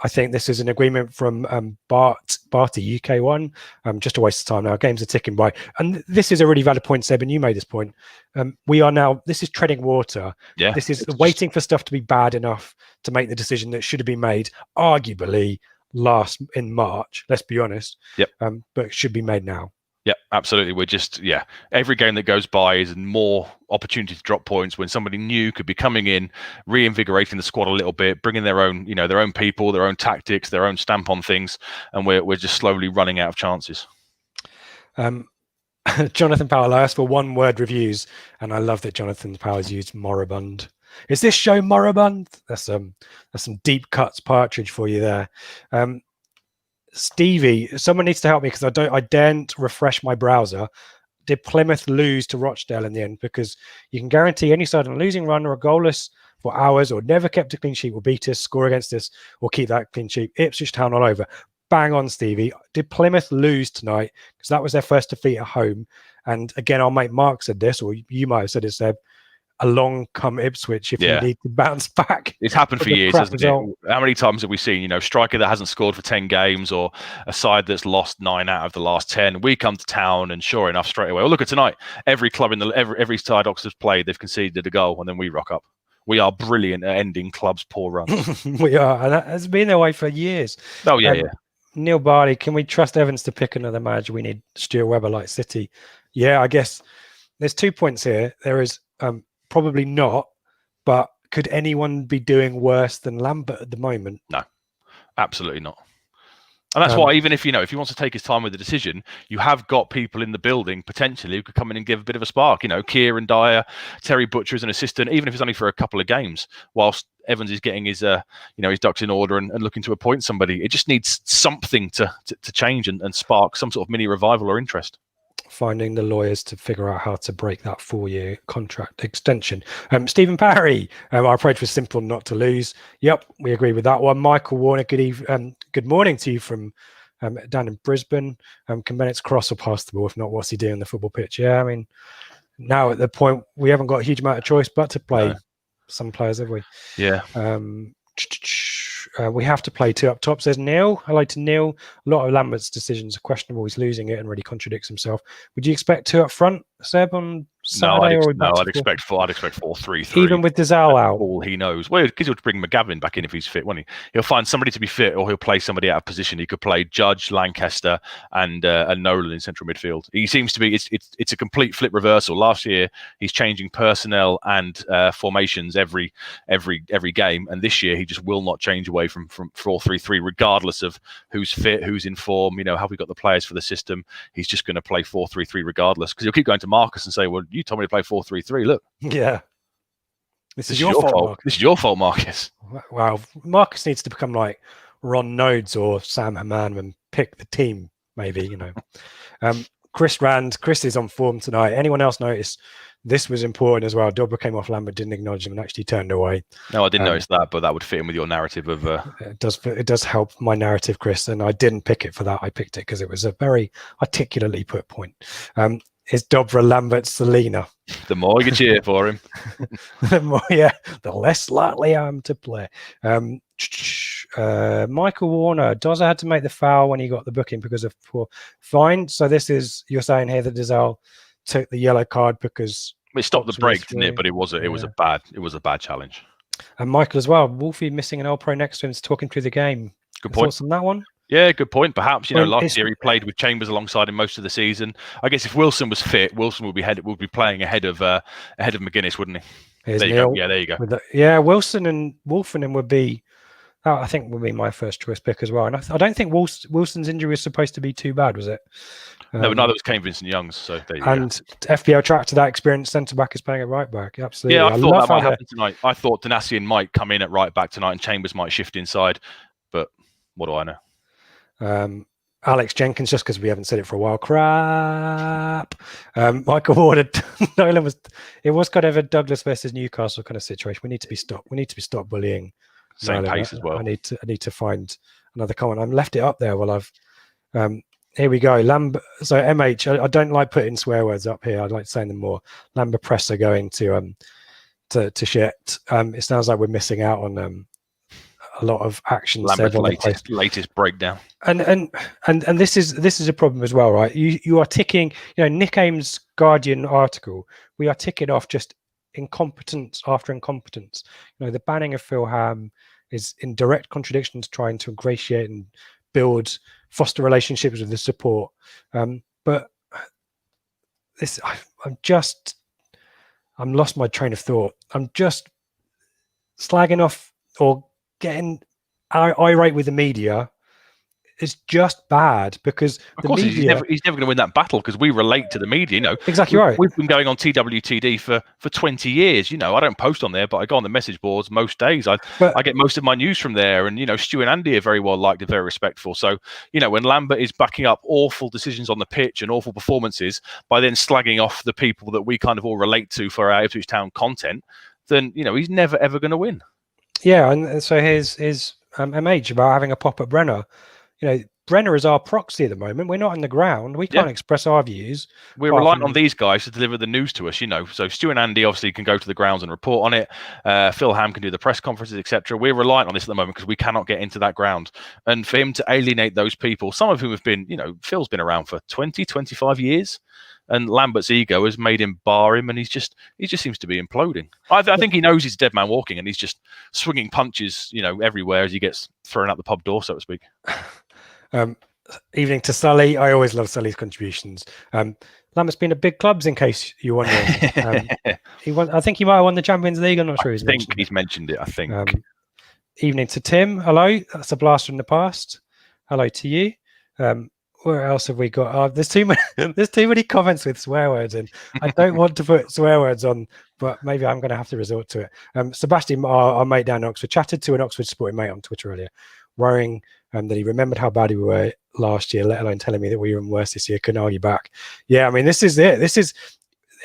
I think this is an agreement from Barty UK1. Just a waste of time now. Games are ticking by. And this is a really valid point, Seb, and you made this point. This is treading water. Yeah. This is waiting for stuff to be bad enough to make the decision that should have been made, arguably, last in March, let's be honest. Yep. But it should be made now. Yeah, absolutely. We're just, every game that goes by is more opportunity to drop points when somebody new could be coming in, reinvigorating the squad a little bit, bringing their own people, their own tactics, their own stamp on things, and we're just slowly running out of chances. Jonathan Powell, I asked for one-word reviews, and I love that Jonathan Powell's used moribund. Is this show moribund? That's some deep cuts Partridge for you there. Stevie, someone needs to help me because I daren't refresh my browser. Did Plymouth lose to Rochdale in the end? Because you can guarantee any side on a losing run or a goalless for hours or never kept a clean sheet will beat us, score against us, or keep that clean sheet. Ipswich Town all over. Bang on, Stevie. Did Plymouth lose tonight? Because that was their first defeat at home. And again, our mate Mark said this, or you might have said it, Seb. Along come Ipswich if you need to bounce back. It's happened for years, hasn't it? How many times have we seen, striker that hasn't scored for 10 games or a side that's lost 9 out of the last 10? We come to town and sure enough, straight away. Well, look at tonight. Every club every side Oxford's played, they've conceded a goal and then we rock up. We are brilliant at ending clubs' poor runs. We are, and that has been their way for years. Oh, yeah, Neil Barley, can we trust Evans to pick another manager? We need Stuart Webber like City. Yeah, I guess there's 2 points here. There is probably not, but could anyone be doing worse than Lambert at the moment? No, absolutely not. And that's why, even if he wants to take his time with the decision, you have got people in the building potentially who could come in and give a bit of a spark. Kieran Dyer, Terry Butcher as an assistant, even if it's only for a couple of games, whilst Evans is getting his his ducks in order and looking to appoint somebody. It just needs something to change and spark some sort of mini revival or interest. Finding the lawyers to figure out how to break that 4-year contract extension. Stephen Parry, our approach was simple, not to lose. Yep, we agree with that one. Michael Warner, good morning to you from down in Brisbane. Can Bennett's cross or pass the ball? If not, what's he doing on the football pitch? Yeah, I mean, now at the point we haven't got a huge amount of choice but to play some players, have we? Yeah. We have to play 2 up top, says Neil. Hello to Neil. A lot of Lambert's decisions are questionable. He's losing it and really contradicts himself. Would you expect 2 up front, Seb, on Saturday? I'd expect 4-3-3. Even with Dazal out? All he knows. Well, because he'll bring McGavin back in if he's fit, won't he? He'll find somebody to be fit or he'll play somebody out of position. He could play Judge, Lancaster and Nolan in central midfield. He seems to be, it's a complete flip reversal. Last year, he's changing personnel and formations every game. And this year, he just will not change away from 4-3-3, regardless of who's fit, who's in form, have we got the players for the system? He's just going to play 4-3-3 regardless, because he'll keep going to Marcus and say, well, you told me to play 4-3-3. Look. Yeah. This is your fault. This is your fault, Marcus. Wow. Marcus needs to become like Ron Nodes or Sam Haman and pick the team, maybe, Chris Rand. Chris is on form tonight. Anyone else notice this was important as well? Dobra came off Lambert, didn't acknowledge him and actually turned away. No, I didn't notice that, but that would fit in with your narrative of... It does help my narrative, Chris, and I didn't pick it for that. I picked it because it was a very articulately put point. Is Dobra Lambert Selena? The more you cheer for him. The less likely I am to play. Michael Warner, Dozer had to make the foul when he got the booking because of poor fine. So this is, you're saying here that Dizal took the yellow card because it stopped the Oxford break, was didn't it? But it was a bad challenge. And Michael as well. Wolfie missing an All Pro next to him, talking through the game. Good point. Thoughts on that one? Yeah, good point. Perhaps last year he played with Chambers alongside him most of the season. I guess if Wilson was fit, Wilson would be playing ahead of McGuinness, wouldn't he? Here's there you Neil. go. Yeah, there you go. Wilson and Wolfenden would be. I think would be my first choice pick as well. And I don't think Wilson's injury was supposed to be too bad, was it? No, but neither was Kane Vincent-Young's. So there you go. And FPL track to that experienced centre back is playing at right back. Absolutely. Yeah, I thought that might happen tonight. I thought Donasian might come in at right back tonight and Chambers might shift inside. But what do I know? Alex Jenkins, just because we haven't said it for a while. Crap. Michael Ward, Nolan was. It was kind of a Douglas versus Newcastle kind of situation. We need to be stopped. We need to be stopped bullying. Same pace as well. I need to find another comment. I've left it up there while I've. Here we go. So MH. I don't like putting swear words up here. I'd like saying them more. Lambert Press are going to shit. It sounds like we're missing out on a lot of action. Lambert's latest breakdown. And this is a problem as well, right? You are ticking. Nick Ames' Guardian article. We are ticking off just incompetence after incompetence. The banning of Phil Ham is in direct contradiction to trying to ingratiate and foster relationships with the support. But this, I'm lost my train of thought. I'm just slagging off or getting irate with the media. It's just bad because of course he's never going to win that battle because we relate to the media. Exactly right. We've been going on TWTD for 20 years. I don't post on there, but I go on the message boards most days. I get most of my news from there, and Stu and Andy are very well liked and very respectful. So when Lambert is backing up awful decisions on the pitch and awful performances by then slagging off the people that we kind of all relate to for our Ipswich Town content, then he's never ever going to win. Yeah, and so here's MH about having a pop at Brenner. Brenner is our proxy at the moment. We're not on the ground. We can't express our views. We're relying on these guys to deliver the news to us, So Stu and Andy obviously can go to the grounds and report on it. Phil Ham can do the press conferences, etc. We're relying on this at the moment because we cannot get into that ground. And for him to alienate those people, some of whom have been, Phil's been around for 20, 25 years. And Lambert's ego has made him bar him, and he just seems to be imploding. I think he knows he's dead man walking, and he's just swinging punches, everywhere as he gets thrown out the pub door, so to speak. Evening to Sully. I always love Sully's contributions. Lambert's been at big clubs, in case you're wondering. I think he might have won the Champions League. I'm not sure. He's mentioned it. I think. Evening to Tim. Hello. That's a blast from the past. Hello to you. Where else have we got? There's too many comments with swear words in. I don't want to put swear words on, but maybe I'm going to have to resort to it. Sebastian, our mate down in Oxford, chatted to an Oxford supporting mate on Twitter earlier, worrying that he remembered how bad we were last year, let alone telling me that we were even worse this year. Couldn't argue back. Yeah, I mean, this is it. This is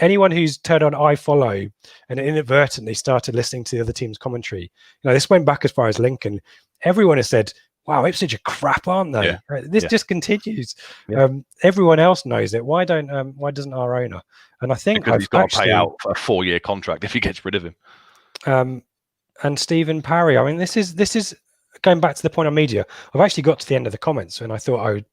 anyone who's turned on iFollow and inadvertently started listening to the other team's commentary. This went back as far as Lincoln. Everyone has said, wow, Ipswich are crap, aren't they? Yeah. Right? This just continues. Yeah. Everyone else knows it. Why doesn't our owner? And I think because he's got to pay out for a 4-year contract if he gets rid of him. And Stephen Parry. I mean, this is going back to the point on media. I've actually got to the end of the comments, and I thought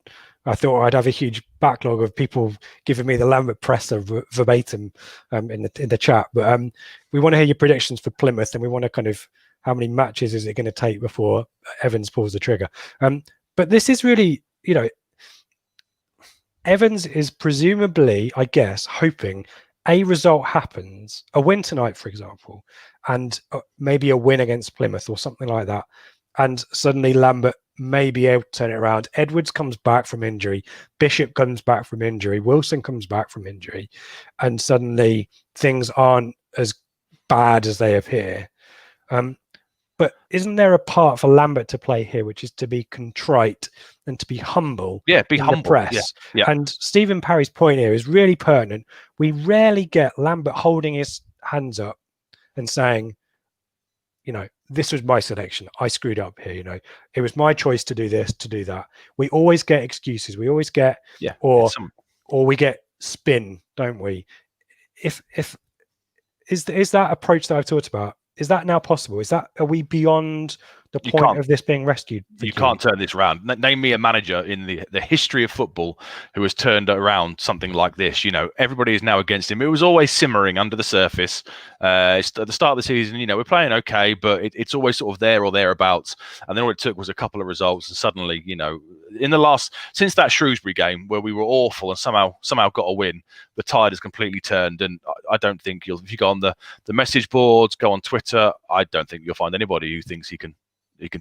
I'd have a huge backlog of people giving me the Lambert presser verbatim in the chat. But we want to hear your predictions for Plymouth, and we want to kind of. How many matches is it going to take before Evans pulls the trigger? But this is really, Evans is presumably, I guess, hoping a result happens, a win tonight, for example, and maybe a win against Plymouth or something like that. And suddenly Lambert may be able to turn it around. Edwards comes back from injury. Bishop comes back from injury. Wilson comes back from injury. And suddenly things aren't as bad as they appear. But isn't there a part for Lambert to play here, which is to be contrite and to be humble? Yeah, be humble. The press. Yeah. And Stephen Parry's point here is really pertinent. We rarely get Lambert holding his hands up and saying, this was my selection. I screwed up here. It was my choice to do this, to do that. We always get excuses. We always get, or we get spin, don't we? Is that approach that I've talked about? Is that now possible? Are we beyond the You point can't- of this being rescued? You can't turn this around. Name me a manager in the history of football who has turned around something like this. Everybody is now against him. It was always simmering under the surface. It's at the start of the season, we're playing okay, but it's always sort of there or thereabouts. And then all it took was a couple of results, and suddenly, since that Shrewsbury game where we were awful and somehow got a win, the tide has completely turned. And I don't think if you go on the message boards, go on Twitter, I don't think you'll find anybody who thinks he can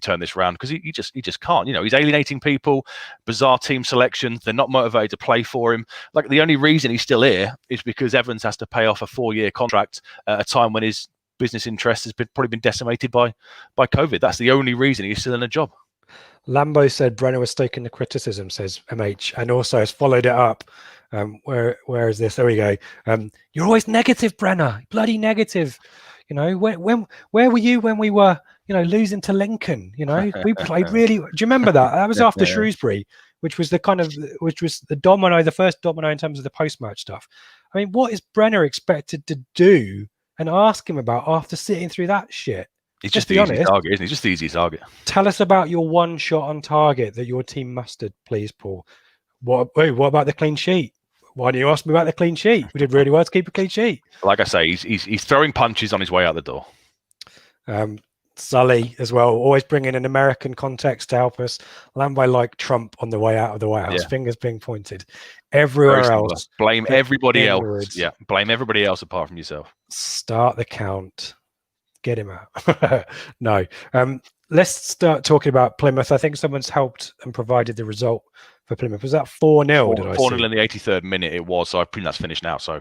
turn this around, because he just can't. He's alienating people, bizarre team selections. They're not motivated to play for him. Like, the only reason he's still here is because Evans has to pay off a 4-year contract at a time when his business interest has probably been decimated by COVID. That's the only reason he's still in a job. Lambo said Brenner was stoking the criticism, says MH, and also has followed it up. Where is this? There we go. You're always negative, Brenner. Bloody negative. Where were you when we were losing to Lincoln? We played really. Do you remember that? That was after Shrewsbury, which was the first domino in terms of the post-match stuff. I mean, what is Brenner expected to do and ask him about after sitting through that shit? He's just the easiest target, isn't he? Just the easiest target. Tell us about your one shot on target that your team mustered, please, Paul. What about the clean sheet? Why didn't you ask me about the clean sheet? We did really well to keep a clean sheet. Like I say, he's throwing punches on his way out the door. Sully as well, always bringing an American context to help us. Lambo like Trump on the way out of the White House, fingers being pointed. Everywhere else, blame everybody else. Yeah, blame everybody else apart from yourself. Start the count. Get him out. No. Let's start talking about Plymouth. I think someone's helped and provided the result for Plymouth. Was that 4-0? 4-0 in the 83rd minute it was, so I think that's finished now. So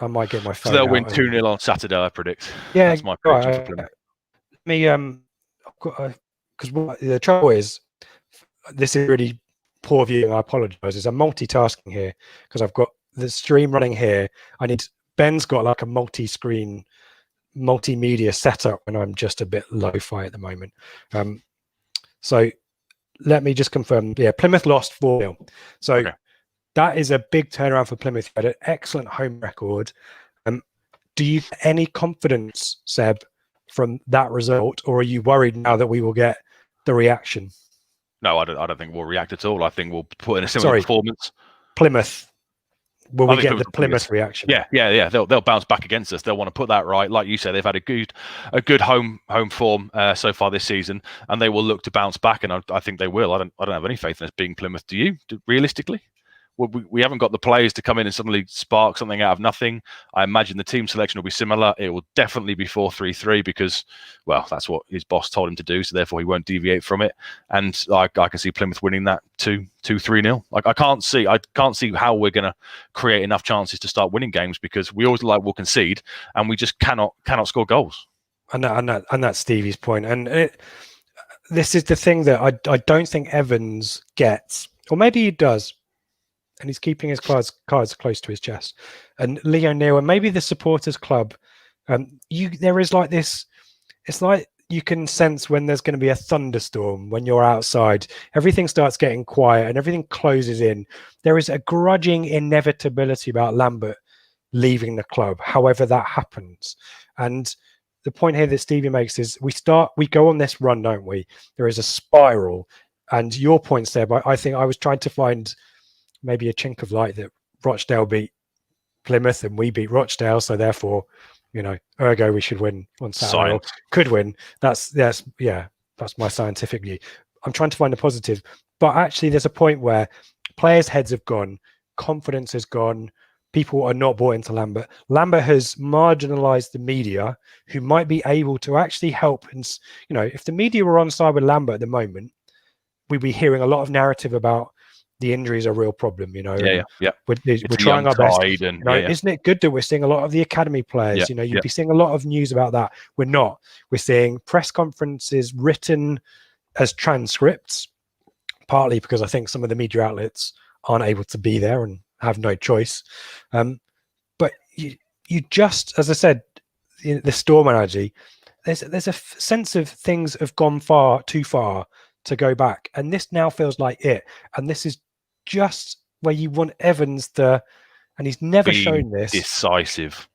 I might get my phone. So they'll win 2-0 on Saturday, I predict. Yeah, that's my prediction for Plymouth. Because the trouble is, this is really poor viewing. I apologise. I'm multitasking here because I've got the stream running here. Ben's got like a multi-screen, multimedia setup, and I'm just a bit lo-fi at the moment. So let me just confirm. Yeah, Plymouth lost 4-0. So that is a big turnaround for Plymouth. Had an excellent home record. Do you have any confidence, Seb, from that result, or are you worried now that we will get the reaction? No, I don't think we'll react at all. I think we'll put in a similar performance. Plymouth. Will we get the Plymouth reaction? Yeah. They'll bounce back against us. They'll want to put that right. Like you said, they've had a good home form so far this season, and they will look to bounce back. And I think they will. I don't have any faith in us being Plymouth. Do you? Realistically? We haven't got the players to come in and suddenly spark something out of nothing. I imagine the team selection will be similar. It will definitely be 4-3-3 because, well, that's what his boss told him to do. So therefore, he won't deviate from it. And I can see Plymouth winning that 2-3-0. Like I can't see how we're going to create enough chances to start winning games because we always we'll concede and we just cannot score goals. And that's Stevie's point. And this is the thing that I don't think Evans gets, or maybe he does. And he's keeping his cards close to his chest. And Leo Neal, and maybe the supporters club, there is like this. It's like you can sense when there's going to be a thunderstorm when you're outside. Everything starts getting quiet and everything closes in. There is a grudging inevitability about Lambert leaving the club, however that happens. And the point here that Stevie makes is we go on this run, don't we? There is a spiral. And your point, Seb, I think I was trying to find maybe a chink of light that Rochdale beat Plymouth and we beat Rochdale, so therefore, ergo we should win on Saturday. Could win. That's my scientific view. I'm trying to find a positive, but actually there's a point where players' heads have gone, confidence has gone, people are not bought into Lambert. Lambert has marginalised the media, who might be able to actually help. And if the media were on side with Lambert at the moment, we'd be hearing a lot of narrative about the injuries are a real problem, Yeah. We're trying our best. Isn't it good that we're seeing a lot of the academy players? You'd be seeing a lot of news about that. We're not. We're seeing press conferences written as transcripts, partly because I think some of the media outlets aren't able to be there and have no choice. But you just, as I said, the Storm analogy, there's a sense of things have gone too far to go back, and this now feels like it. And this is just where you want Evans and he's never shown this. Decisive.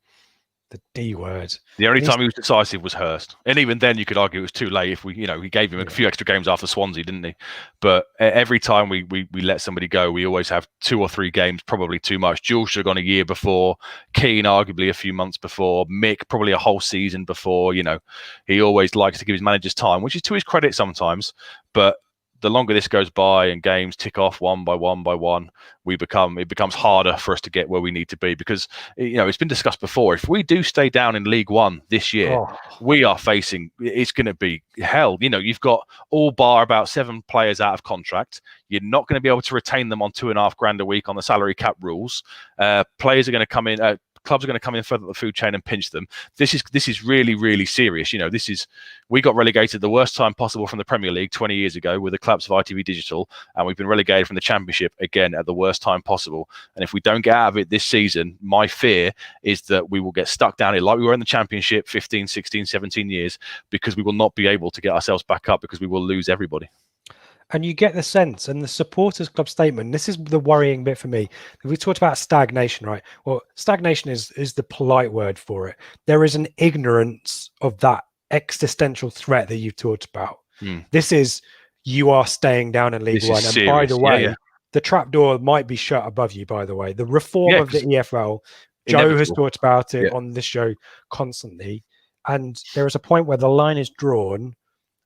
The D word. The only time he was decisive was Hurst, and even then, you could argue it was too late. If we, he gave him a few extra games after Swansea, didn't he? But every time we let somebody go, we always have 2 or 3 games, probably too much. Jules should have gone a year before. Keane, arguably a few months before. Mick, probably a whole season before. He always likes to give his managers time, which is to his credit sometimes. But the longer this goes by and games tick off one by one by one, it becomes harder for us to get where we need to be, because it's been discussed before. If we do stay down in League One this year, we are facing, it's going to be hell. You've got all bar about 7 players out of contract. You're not going to be able to retain them on $2,500 a week on the salary cap rules. Players are going to come in. Clubs are going to come in further up the food chain and pinch them. This is really, really serious. We got relegated the worst time possible from the Premier League 20 years ago with the collapse of ITV Digital, and we've been relegated from the Championship again at the worst time possible. And if we don't get out of it this season, my fear is that we will get stuck down here like we were in the Championship 15, 16, 17 years, because we will not be able to get ourselves back up, because we will lose everybody. And you get the sense, and the supporters club statement, this is the worrying bit for me. We talked about stagnation, right? Well, stagnation is the polite word for it. There is an ignorance of that existential threat that you've talked about. This is, you are staying down in League One. And serious. By the way, the trapdoor might be shut above you, by the way. The reform of the EFL, Joe has talked about it on this show constantly. And there is a point where the line is drawn,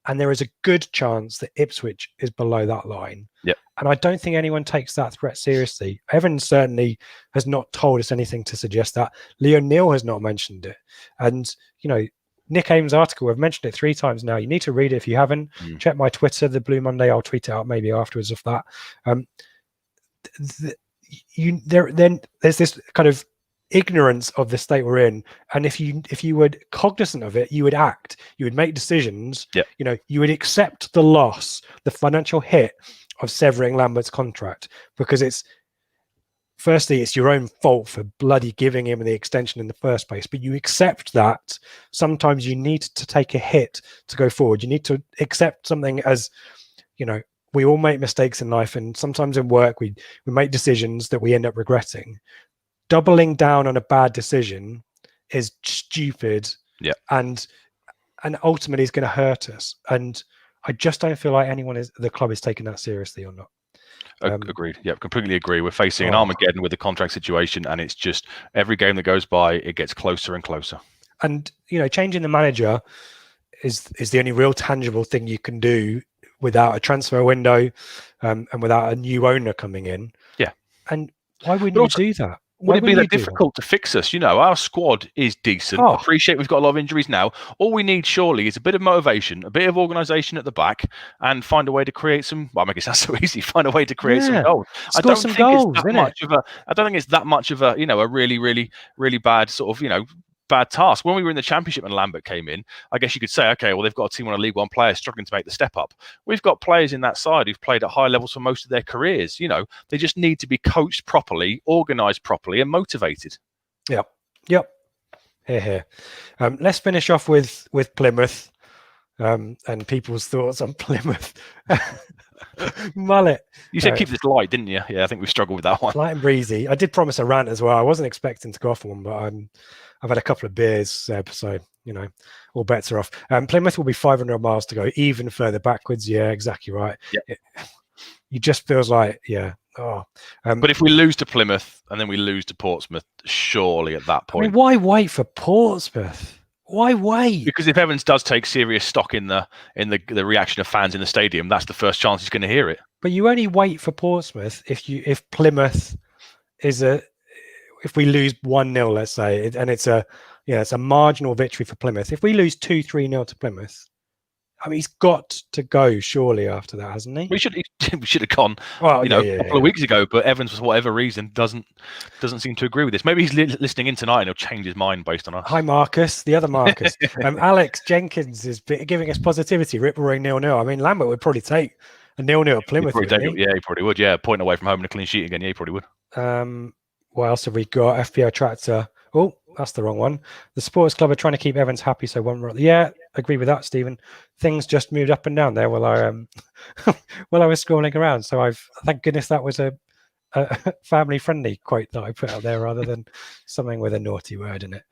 and there is a good chance that Ipswich is below that line. Yep. And I don't think anyone takes that threat seriously. Evan certainly has not told us anything to suggest that. Leo Neal has not mentioned it. And, Nick Ames' article, I've mentioned it 3 times now. You need to read it if you haven't. Check my Twitter, the Blue Monday. I'll tweet it out maybe afterwards of that. There's this kind of ignorance of the state we're in, and if you were cognizant of it, you would act, you would make decisions. You would accept the loss, the financial hit of severing Lambert's contract, because it's your own fault for bloody giving him the extension in the first place, but you accept that sometimes you need to take a hit to go forward. You need to accept something as, we all make mistakes in life, and sometimes in work we make decisions that we end up regretting. Doubling down on a bad decision is stupid, and ultimately is going to hurt us. And I just don't feel like the club is taking that seriously or not. Agreed. Yeah, completely agree. We're facing an Armageddon with the contract situation, and it's just every game that goes by, it gets closer and closer. And changing the manager is the only real tangible thing you can do without a transfer window, and without a new owner coming in. Yeah. And why wouldn't you do that? Would it be that difficult to fix us? Our squad is decent. I appreciate we've got a lot of injuries now. All we need surely is a bit of motivation, a bit of organisation at the back, and find a way to create some. Well, I guess that's so easy. Find a way to create some goals. I don't think it's that much of a a really, really, really bad sort of bad task. When we were in the Championship and Lambert came in, I guess you could say, okay, well, they've got a team on a League One player struggling to make the step up. We've got players in that side who've played at high levels for most of their careers. They just need to be coached properly, organised properly, and motivated. Yep. Here. Let's finish off with Plymouth, and people's thoughts on Plymouth. Mullet. You said keep this light, didn't you? Yeah, I think we've struggled with that one. Light and breezy. I did promise a rant as well. I wasn't expecting to go off one, but I've had a couple of beers, Seb, so all bets are off. Plymouth will be 500 miles to go, even further backwards. Yeah, exactly right. Yep. It just feels like, but if we lose to Plymouth and then we lose to Portsmouth, surely at that point, why wait for Portsmouth? Why wait? Because if Evans does take serious stock in the reaction of fans in the stadium, that's the first chance he's going to hear it. But you only wait for Portsmouth if Plymouth if we lose 1-0, let's say, and it's a marginal victory for Plymouth. If we lose 2-3-0 to Plymouth, he's got to go surely after that, hasn't he? We should have gone, a couple of weeks ago. But Evans, for whatever reason, doesn't seem to agree with this. Maybe he's listening in tonight and he'll change his mind based on us. Hi, Marcus, the other Marcus. Alex Jenkins is giving us positivity. Rip roaring 0-0. Lambert would probably take a 0-0 at Plymouth. He probably would. Yeah, point away from home and a clean sheet again. Yeah, he probably would. What else have we got? FPL Tractor. Oh, that's the wrong one. The Sports Club are trying to keep Evans happy, so one. Yeah, agree with that, Stephen. Things just moved up and down there while I was scrolling around. So thank goodness that was a a family-friendly quote that I put out there rather than something with a naughty word in it.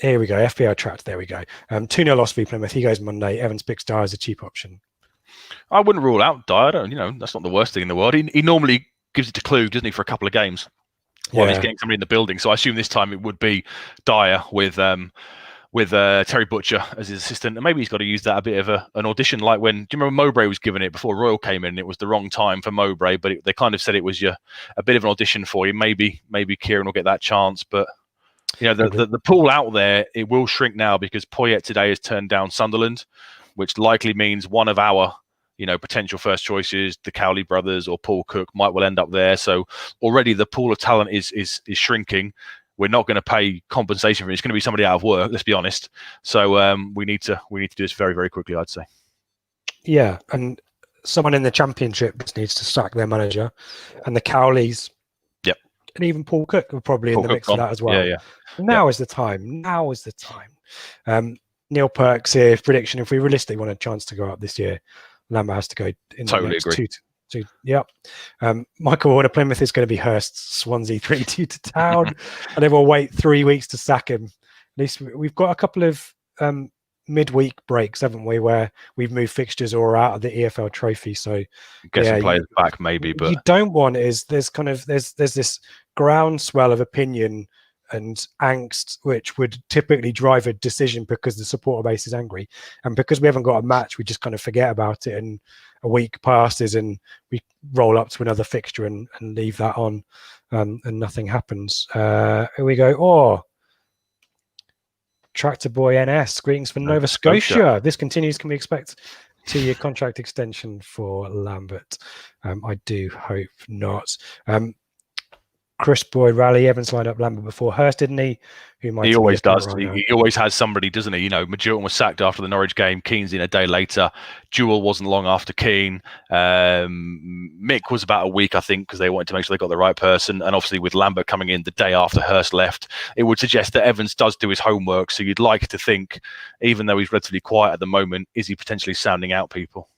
Here we go. FPL trapped. There we go. 2-0 loss v Plymouth. He goes Monday. Evans picks Dyer as a cheap option. I wouldn't rule out Dyer. That's not the worst thing in the world. He normally gives it to Klug, doesn't he, for a couple of games while he's getting somebody in the building. So I assume this time it would be Dyer with Terry Butcher as his assistant, and maybe he's got to use that a bit of an audition, like when, do you remember Mowbray was given it before Royal came in? It was the wrong time for Mowbray, but they kind of said it was a bit of an audition for you. Maybe Kieran will get that chance, but the pool out there, it will shrink now because Poyet today has turned down Sunderland, which likely means one of our potential first choices, the Cowley brothers or Paul Cook, might well end up there. So already the pool of talent is shrinking. We're not going to pay compensation for it. It's going to be somebody out of work, let's be honest. So we need to do this very, very quickly, I'd say. Yeah, and someone in the Championship just needs to sack their manager, and the Cowleys, and even Paul Cook are probably in the mix of that as well. Yeah. Now is the time. Now is the time. Neil Perks here, prediction: if we realistically want a chance to go up this year, Lambert has to go in totally the next agree. Michael Warner, Plymouth is going to be Hurst, Swansea 3-2 to Town, and they will wait 3 weeks to sack him. At least we've got a couple of midweek breaks, haven't we, where we've moved fixtures or out of the EFL trophy. So get some players back maybe, but you don't want is there's this groundswell of opinion and angst which would typically drive a decision because the supporter base is angry, and because we haven't got a match, we just kind of forget about it, and a week passes and we roll up to another fixture and leave that on, and nothing happens. Here we go. Tractor Boy NS, greetings from Nova Scotia. This continues. Can we expect 2-year contract extension for Lambert? I do hope not. Chris Boyd, Raleigh, Evans lined up Lambert before Hurst, didn't he? He always does. He always has somebody, doesn't he? Majorton was sacked after the Norwich game. Keane's in a day later. Jewell wasn't long after Keane. Mick was about a week, I think, because they wanted to make sure they got the right person. And obviously with Lambert coming in the day after Hurst left, it would suggest that Evans does do his homework. So you'd like to think, even though he's relatively quiet at the moment, is he potentially sounding out people?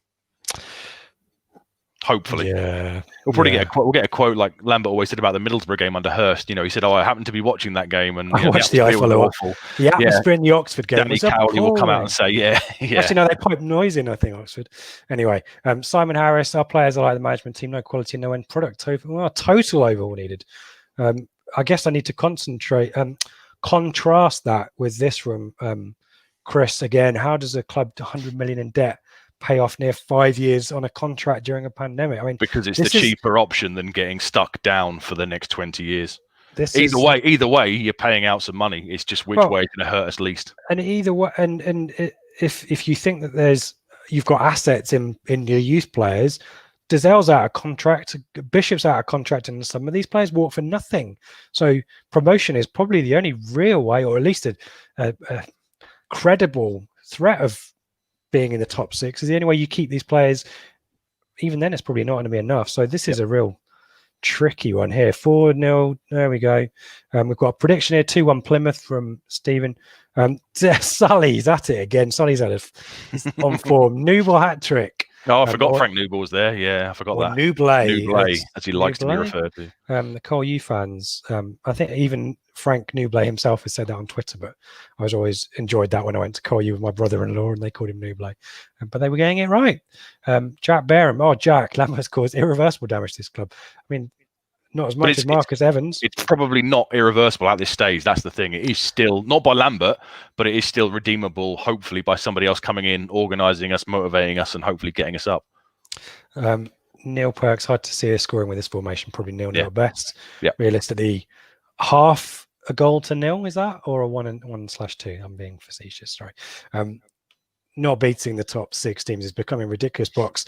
Hopefully, we'll probably get a quote like Lambert always said about the Middlesbrough game under Hurst. He said, "I happened to be watching that game, and I watched the awful. The atmosphere in the Oxford game." Danny Cowley will come out and say, "Yeah." Actually, no, they pipe noise in. I think Oxford. Anyway, Simon Harris, our players are like the management team, no quality, no end product. Total overhaul needed. I guess I need to contrast that with this from Chris again. How does a club 100 million in debt pay off near 5 years on a contract during a pandemic? I mean, because it's the cheaper option than getting stuck down for the next 20 years. Either way, you're paying out some money. It's just which way it's going to hurt us least. And either way, and if you think that you've got assets in your youth players, Dazell's out of contract, Bishop's out of contract, and some of these players walk for nothing. So promotion is probably the only real way, or at least a credible threat of being in the top 6 is the only way you keep these players. Even then, it's probably not going to be enough. So this is a real tricky one here. 4-0. There we go. We've got a prediction here. 2-1 Plymouth from Stephen. Sully's at it again. Sully's on form. Newble hat trick. Oh, I forgot Frank Newble was there. Yeah, I forgot that. Newble, as he likes to be referred to. The Cole U fans. I think even Frank Newble himself has said that on Twitter, but I was always enjoyed that when I went to Cole U with my brother-in-law and they called him Newble. But they were getting it right. Jack Barham. Jack, Lambert's caused irreversible damage to this club. I mean, not as much as Marcus Evans. It's probably not irreversible at this stage. That's the thing. It is still, not by Lambert, but it is still redeemable, hopefully, by somebody else coming in, organising us, motivating us, and hopefully getting us up. Neil Perks, hard to see us scoring with this formation, probably 0-0 at best. Yeah. Realistically, half a goal to 0, is that? Or a 1/2? I'm being facetious, sorry. Not beating the top 6 teams is becoming ridiculous. Box.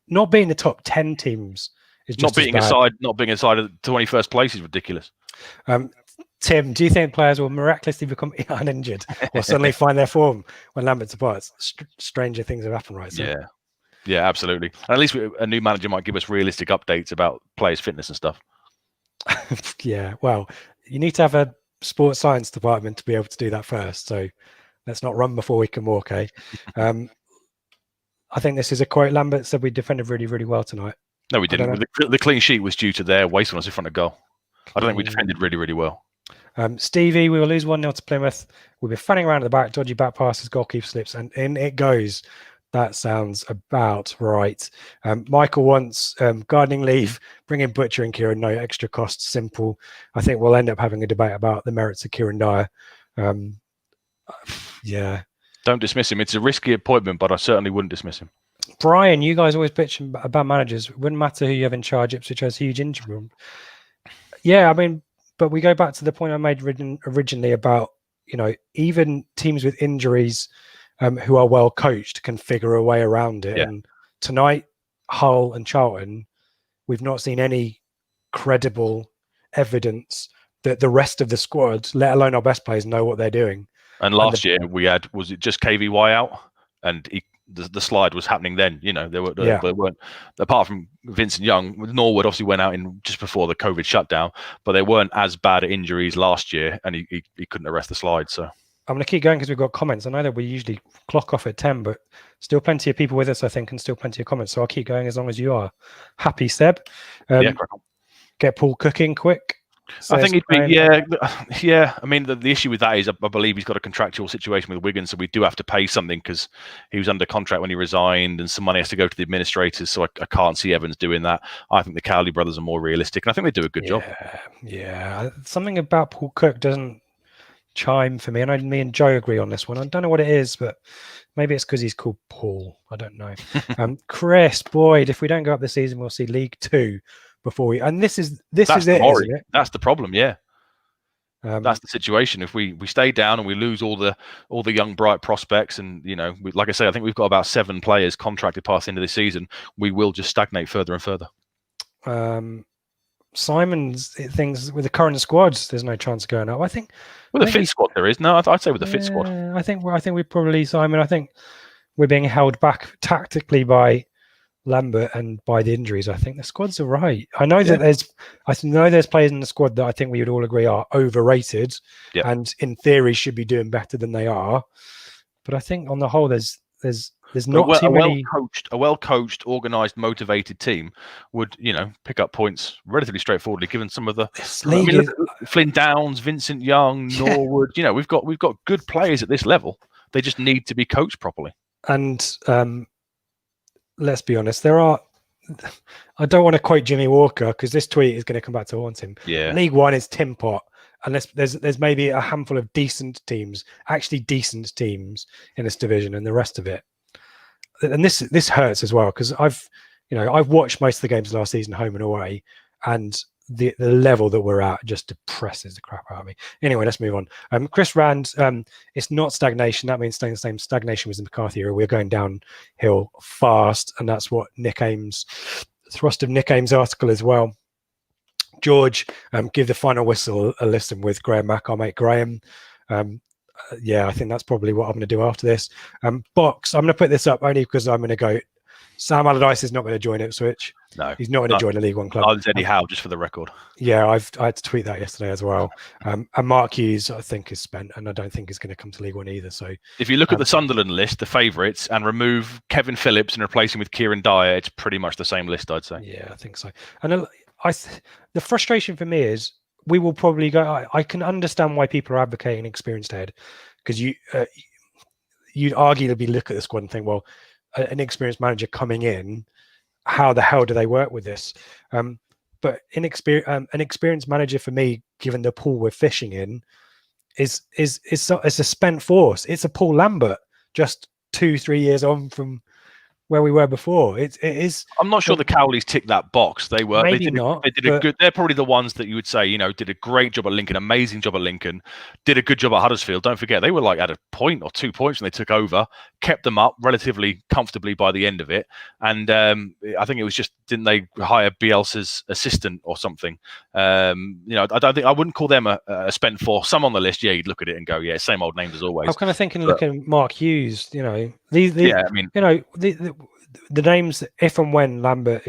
Not beating the top 10 teams is just not being inside of the 21st place is ridiculous. Tim, do you think players will miraculously become uninjured or suddenly find their form when Lambert departs? Stranger things have happened, right? So. Yeah, absolutely. And at least a new manager might give us realistic updates about players' fitness and stuff. Yeah, well, you need to have a sports science department to be able to do that first. So let's not run before we can walk, eh? I think this is a quote. Lambert said we defended really, really well tonight. No, we I don't didn't. The clean sheet was due to their wastefulness in front of goal. I don't think we defended really, really well. Stevie, we will lose 1-0 to Plymouth. We'll be fanning around at the back, dodgy back passes, goalkeeper slips, and in it goes. That sounds about right. Michael wants gardening leave, bring in Butcher and Kieran, no extra costs, simple. I think we'll end up having a debate about the merits of Kieran Dyer. Yeah. Don't dismiss him. It's a risky appointment, but I certainly wouldn't dismiss him. Brian, you guys always bitch about managers. It wouldn't matter who you have in charge. Ipswich has huge injury room. Yeah, I mean, but we go back to the point I made originally about, even teams with injuries who are well coached can figure a way around it. Yeah. And tonight, Hull and Charlton, we've not seen any credible evidence that the rest of the squad, let alone our best players, know what they're doing. And last year we had, was it just KVY out? And the slide was happening then. There weren't, apart from Vincent Young, Norwood obviously went out in just before the COVID shutdown, but they weren't as bad at injuries last year, and he couldn't arrest the slide. So I'm going to keep going because we've got comments. I know that we usually clock off at 10, but still plenty of people with us, I think, and still plenty of comments. So I'll keep going as long as you are happy, Seb. Get Paul cooking quick. I think it'd be, yeah. I mean, the issue with that is I believe he's got a contractual situation with Wigan, so we do have to pay something because he was under contract when he resigned, and some money has to go to the administrators. So I can't see Evans doing that. I think the Cowley brothers are more realistic, and I think they do a good job. Yeah, something about Paul Cook doesn't chime for me. I know me and Joe agree on this one. I don't know what it is, but maybe it's because he's called Paul. I don't know. Chris Boyd, if we don't go up this season, we'll see League Two before we. And this is it, isn't it? That's the problem. Yeah, that's the situation. If we stay down and we lose all the young bright prospects, and like I say, I think we've got about 7 players contracted past the end of this season. We will just stagnate further and further. Simon's things with the current squads, there's no chance of going up. I think with the fit squad there is. No, I'd say with the fit squad. I think we probably, Simon. I think we're being held back tactically by Lambert and by the injuries. I think the squads are right. I know that there's players in the squad that I think we would all agree are overrated and in theory should be doing better than they are. But I think on the whole, there's not too many. A well-coached, organised, motivated team would, pick up points relatively straightforwardly. Given some of the Flynn Downs, Vincent Young, Norwood, we've got good players at this level. They just need to be coached properly. And let's be honest, I don't want to quote Jimmy Walker because this tweet is going to come back to haunt him. Yeah. League One is Tim Pot. Unless there's maybe a handful of decent teams in this division, and the rest of it. And this hurts as well because I've watched most of the games last season home and away, and the level that we're at just depresses the crap out of me. Anyway, let's move on. Chris Rand, it's not stagnation. That means staying the same. Stagnation was the McCarthy era. We're going downhill fast, and that's what thrust of Nick Ames' article as well. George, give the final whistle a listen with Graham Mack, our mate Graham. I think that's probably what I'm going to do after this. Box, I'm going to put this up only because I'm going to go. Sam Allardyce is not going to join Ipswich. No, he's not going to join a League One club. I'll Eddie Howe, just for the record. Yeah, I had to tweet that yesterday as well. And Mark Hughes, I think, is spent, and I don't think he's going to come to League One either. So, if you look at the Sunderland list, the favourites, and remove Kevin Phillips and replace him with Kieran Dyer, it's pretty much the same list, I'd say. Yeah, I think so. And the frustration for me is we will probably go. I can understand why people are advocating experienced head because you'd arguably look at the squad and think, well, an experienced manager coming in, how the hell do they work with this? But an experienced manager for me, given the pool we're fishing in, is a spent force. It's a Paul Lambert, just 2-3 years on from where we were before. It is. I'm not sure the Cowleys ticked that box. They were. Maybe they did not. They did a good. They're probably the ones that you would say, did a great job at Lincoln, amazing job at Lincoln, did a good job at Huddersfield. Don't forget, they were like at a point or 2 points when they took over, kept them up relatively comfortably by the end of it. And I think it was just, didn't they hire Bielsa's assistant or something? I wouldn't call them a spent force. Some on the list, you'd look at it and go, yeah, same old names as always. I was kind of thinking, looking at Mark Hughes, the names, if and when Lambert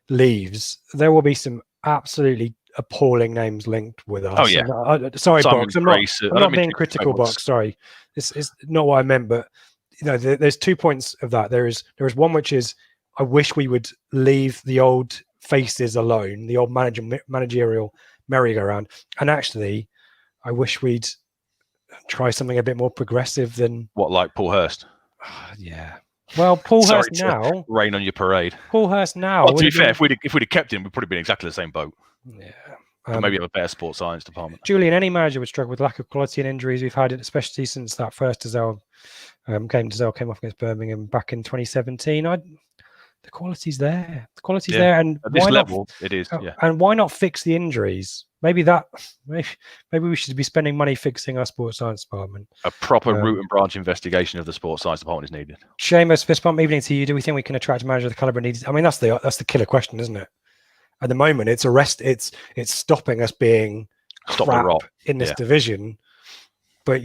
leaves, there will be some absolutely appalling names linked with us. Oh yeah. Sorry, Simon Box. I'm not being critical, Box. Sorry, this is not what I meant. But there's 2 points of that. There is one which is I wish we would leave the old faces alone, the old managerial merry-go-round. And actually, I wish we'd try something a bit more progressive than What, like Paul Hurst? Yeah. Well, Paul Sorry Hurst to now. rain on your parade. Paul Hurst now. Well, to be fair, if we'd have kept him, we'd probably been exactly the same boat. Yeah. But maybe have a better sports science department. Julian, any manager would struggle with lack of quality and injuries. We've had it, especially since that first Dazelle came off against Birmingham back in 2017. The quality's there. The quality's there, and at this level, it is. Yeah. And why not fix the injuries? Maybe we should be spending money fixing our sports science department. A proper root and branch investigation of the sports science department is needed. Seamus, fist bump evening to you. Do we think we can attract a manager of the caliber needed? I mean, that's the killer question, isn't it? At the moment, it's stopping us being crap in this division. But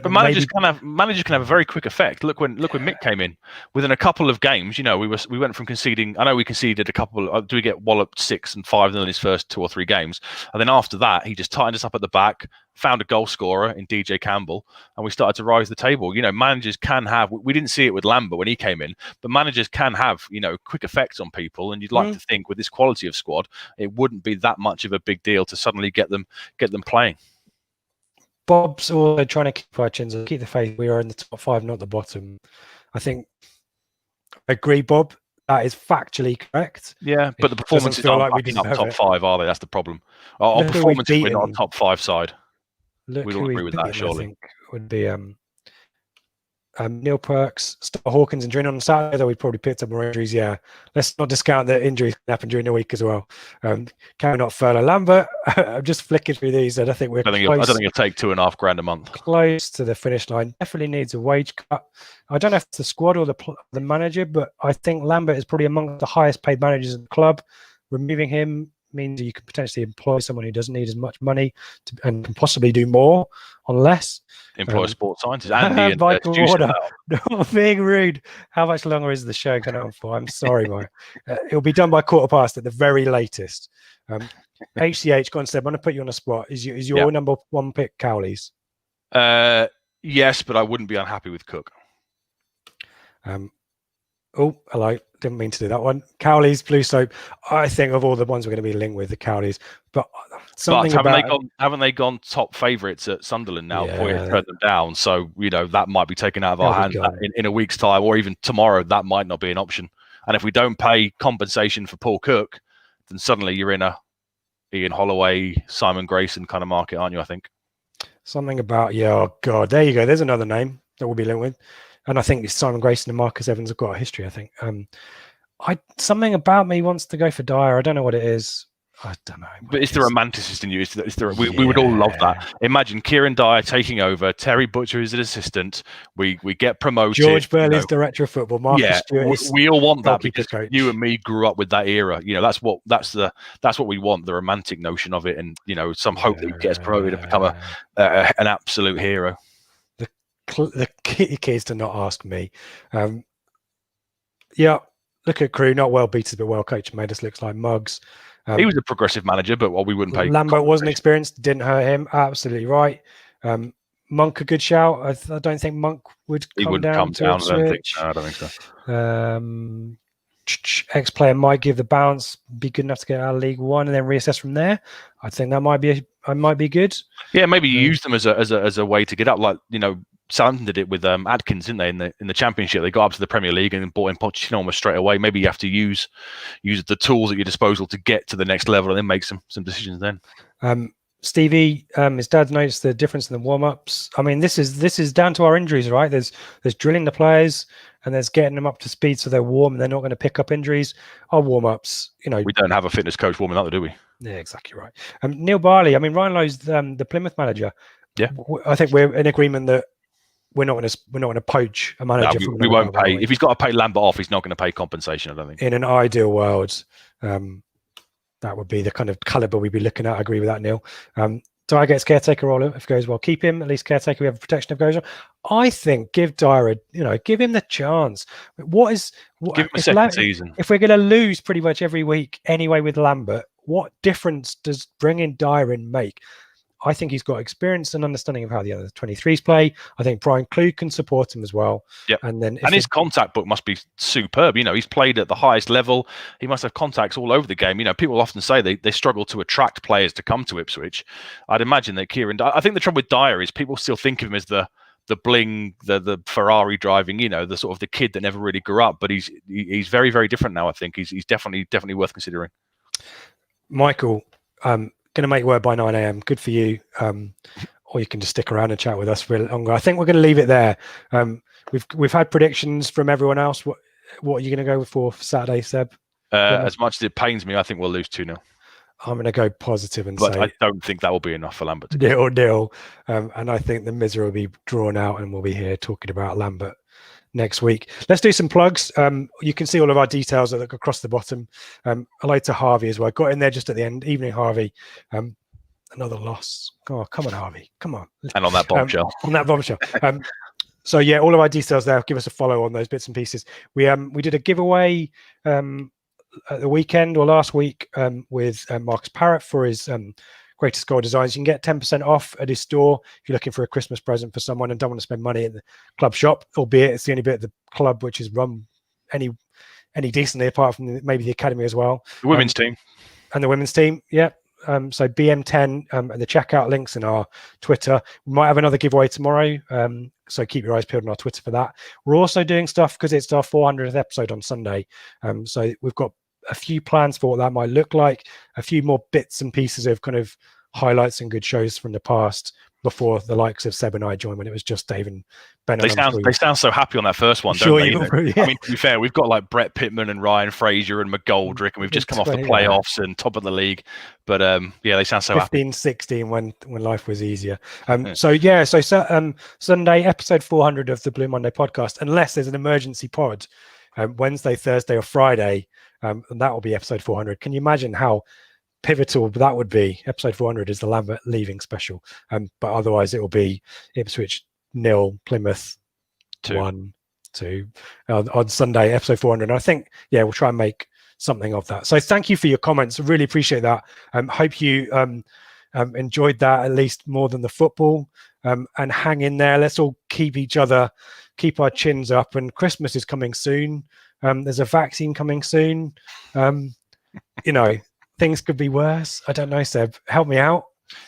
managers can have a very quick effect. Look when Mick came in, within a couple of games, we went from conceding. I know we conceded a couple. Do we get walloped 6 and 5-0 in his first 2 or 3 games, and then after that, he just tightened us up at the back, found a goal scorer in DJ Campbell, and we started to rise the table. Managers can have. We didn't see it with Lambert when he came in, but managers can have quick effects on people, and you'd like to think with this quality of squad, it wouldn't be that much of a big deal to suddenly get them playing. Bob's also trying to keep our chins and keep the faith. We are in the top 5, not the bottom. I think I agree, Bob. That is factually correct. Yeah, but the performances aren't like up top 5, are they? That's the problem. Our performances, we're not a top 5 side. We'd all agree with that, surely. I think would be Neil Perks, Star Hawkins, and Drin on Saturday. Though we probably picked up more injuries. Yeah, let's not discount that injuries can happen during the week as well. Can we not furlough Lambert? I'm just flicking through these, and I think we're. I don't think you'll take $2,500 a month. Close to the finish line. Definitely needs a wage cut. I don't know if it's the squad or the manager, but I think Lambert is probably among the highest paid managers in the club. Removing him means you could potentially employ someone who doesn't need as much money and can possibly do more on less. Employ sports scientists. Andy and Water. Not being rude. How much longer is the show going on for? I'm sorry, Mike. It'll be done by 1:15 at the very latest. HCH, go on, Seb. I'm going to put you on the spot. Is your number 1 pick Cowley's? Yes, but I wouldn't be unhappy with Cook. Oh, hello. Didn't mean to do that one. Cowley's, Blue Soap. I think of all the ones we're going to be linked with, the Cowleys. But haven't they gone top favourites at Sunderland now? Poyet turned them down, so that might be taken out of our hands in a week's time, or even tomorrow. That might not be an option. And if we don't pay compensation for Paul Cook, then suddenly you're in a Ian Holloway, Simon Grayson kind of market, aren't you? I think something about oh god, there you go. There's another name that we'll be linked with. And I think Simon Grayson and Marcus Evans have got a history, I think. Something about me wants to go for Dyer. I don't know what it is. I don't know. But it's the romanticist in you. We would all love that. Imagine Kieran Dyer taking over, Terry Butcher is an assistant. We get promoted. George Burley's director of football. Marcus Stewart we all want that because you and me grew up with that era. That's what we want. The romantic notion of it, and some hope that he gets promoted and become an absolute hero. The key is to not ask me. Look at Crew, not well beaten but well coached, made us look like mugs. He was a progressive manager, but we wouldn't pay. Lambert wasn't experienced, didn't hurt him. Absolutely right. Monk, a good shout. I don't think Monk would come down. I don't think so. Ex-player might give the bounce, be good enough to get out of League One, and then reassess from there. I think that might be good. Yeah, maybe you use them as a way to get up, like Southampton did it with Adkins, didn't they? In the Championship, they got up to the Premier League and bought in Pochettino almost straight away. Maybe you have to use the tools at your disposal to get to the next level and then make some decisions. Then, Stevie, his dad noticed the difference in the warm-ups. I mean, this is down to our injuries, right? There's drilling the players and there's getting them up to speed so they're warm and they're not going to pick up injuries. Our warm-ups, we don't have a fitness coach warming up, do we? Yeah, exactly right. Neil Barley. I mean, Ryan Lowe's the Plymouth manager. Yeah, I think we're in agreement that. We're not going to poach a manager. No, we won't pay. If he's got to pay Lambert off, he's not going to pay compensation, I don't think. In an ideal world, that would be the kind of caliber we'd be looking at. I agree with that, Neil. Dyer gets caretaker role if it goes well. Keep him, at least caretaker. We have a protection if it goes wrong. I think give Dyer give him the chance. Give him a second season. If we're going to lose pretty much every week anyway with Lambert, what difference does bringing Dyer in make? I think he's got experience and understanding of how the other 23s play. I think Brian Klug can support him as well. Yep. And then his contact book must be superb. He's played at the highest level. He must have contacts all over the game. People often say they struggle to attract players to come to Ipswich. I'd imagine that Kieran, I think the trouble with Dyer is people still think of him as the bling, the Ferrari driving, the sort of the kid that never really grew up. But he's very, very different now. I think he's definitely worth considering. Michael, going to make word by 9 a.m. Good for you. Or you can just stick around and chat with us for a bit longer. I think we're going to leave it there. We've had predictions from everyone else. What are you going to go for Saturday, Seb? As much as it pains me, I think we'll lose 2-0. I'm going to go positive and but say I don't think that will be enough for Lambert. 0-0. And I think the misery will be drawn out, and we'll be here talking about Lambert next week. Let's do some plugs. You can see all of our details across the bottom. Hello to Harvey as well. Got in there just at the end. Evening, Harvey. Another loss. Oh, come on, Harvey. Come on. And on that bombshell. So yeah, all of our details there. Give us a follow on those bits and pieces. We did a giveaway at the weekend or last week with Marcus Parrott for his greatest goal designs. You can get 10% off at his store if you're looking for a Christmas present for someone and don't want to spend money at the club shop, albeit it's the only bit of the club which is run any decently, apart from maybe the academy as well. The women's team. And the women's team, yeah. So BM10 and the checkout links in our Twitter. We might have another giveaway tomorrow, so keep your eyes peeled on our Twitter for that. We're also doing stuff because it's our 400th episode on Sunday. So we've got a few plans for what that might look like, a few more bits and pieces of kind of highlights and good shows from the past before the likes of Seb and I joined when it was just Dave and Ben. They sound so happy on that first one, don't they? Yeah. I mean, to be fair, we've got like Brett Pittman and Ryan Fraser and McGoldrick, and we've just come off the playoffs and top of the league. But yeah, they sound so 15, 16 when life was easier. So Sunday, episode 400 of the Blue Monday podcast, unless there's an emergency pod, Wednesday, Thursday, or Friday, and that will be episode 400. Can you imagine how pivotal that would be? Episode 400 is the Lambert leaving special, but otherwise it will be Ipswich 0, Plymouth 1-2 on Sunday, episode 400. And I think we'll try and make something of that. So thank you for your comments. I really appreciate that. Hope you enjoyed that at least more than the football, and hang in there. Let's all keep our chins up, and Christmas is coming soon. There's a vaccine coming soon. Things could be worse. I don't know, Seb. Help me out.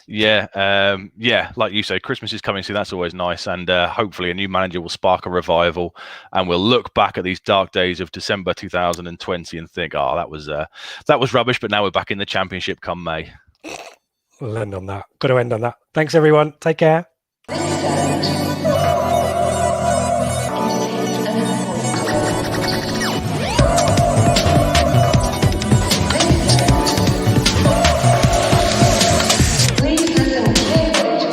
Yeah, like you say, Christmas is coming soon. That's always nice, and hopefully a new manager will spark a revival, and we'll look back at these dark days of December 2020 and think, that was rubbish. But now we're back in the Championship come May. We'll end on that. Got to end on that. Thanks, everyone. Take care.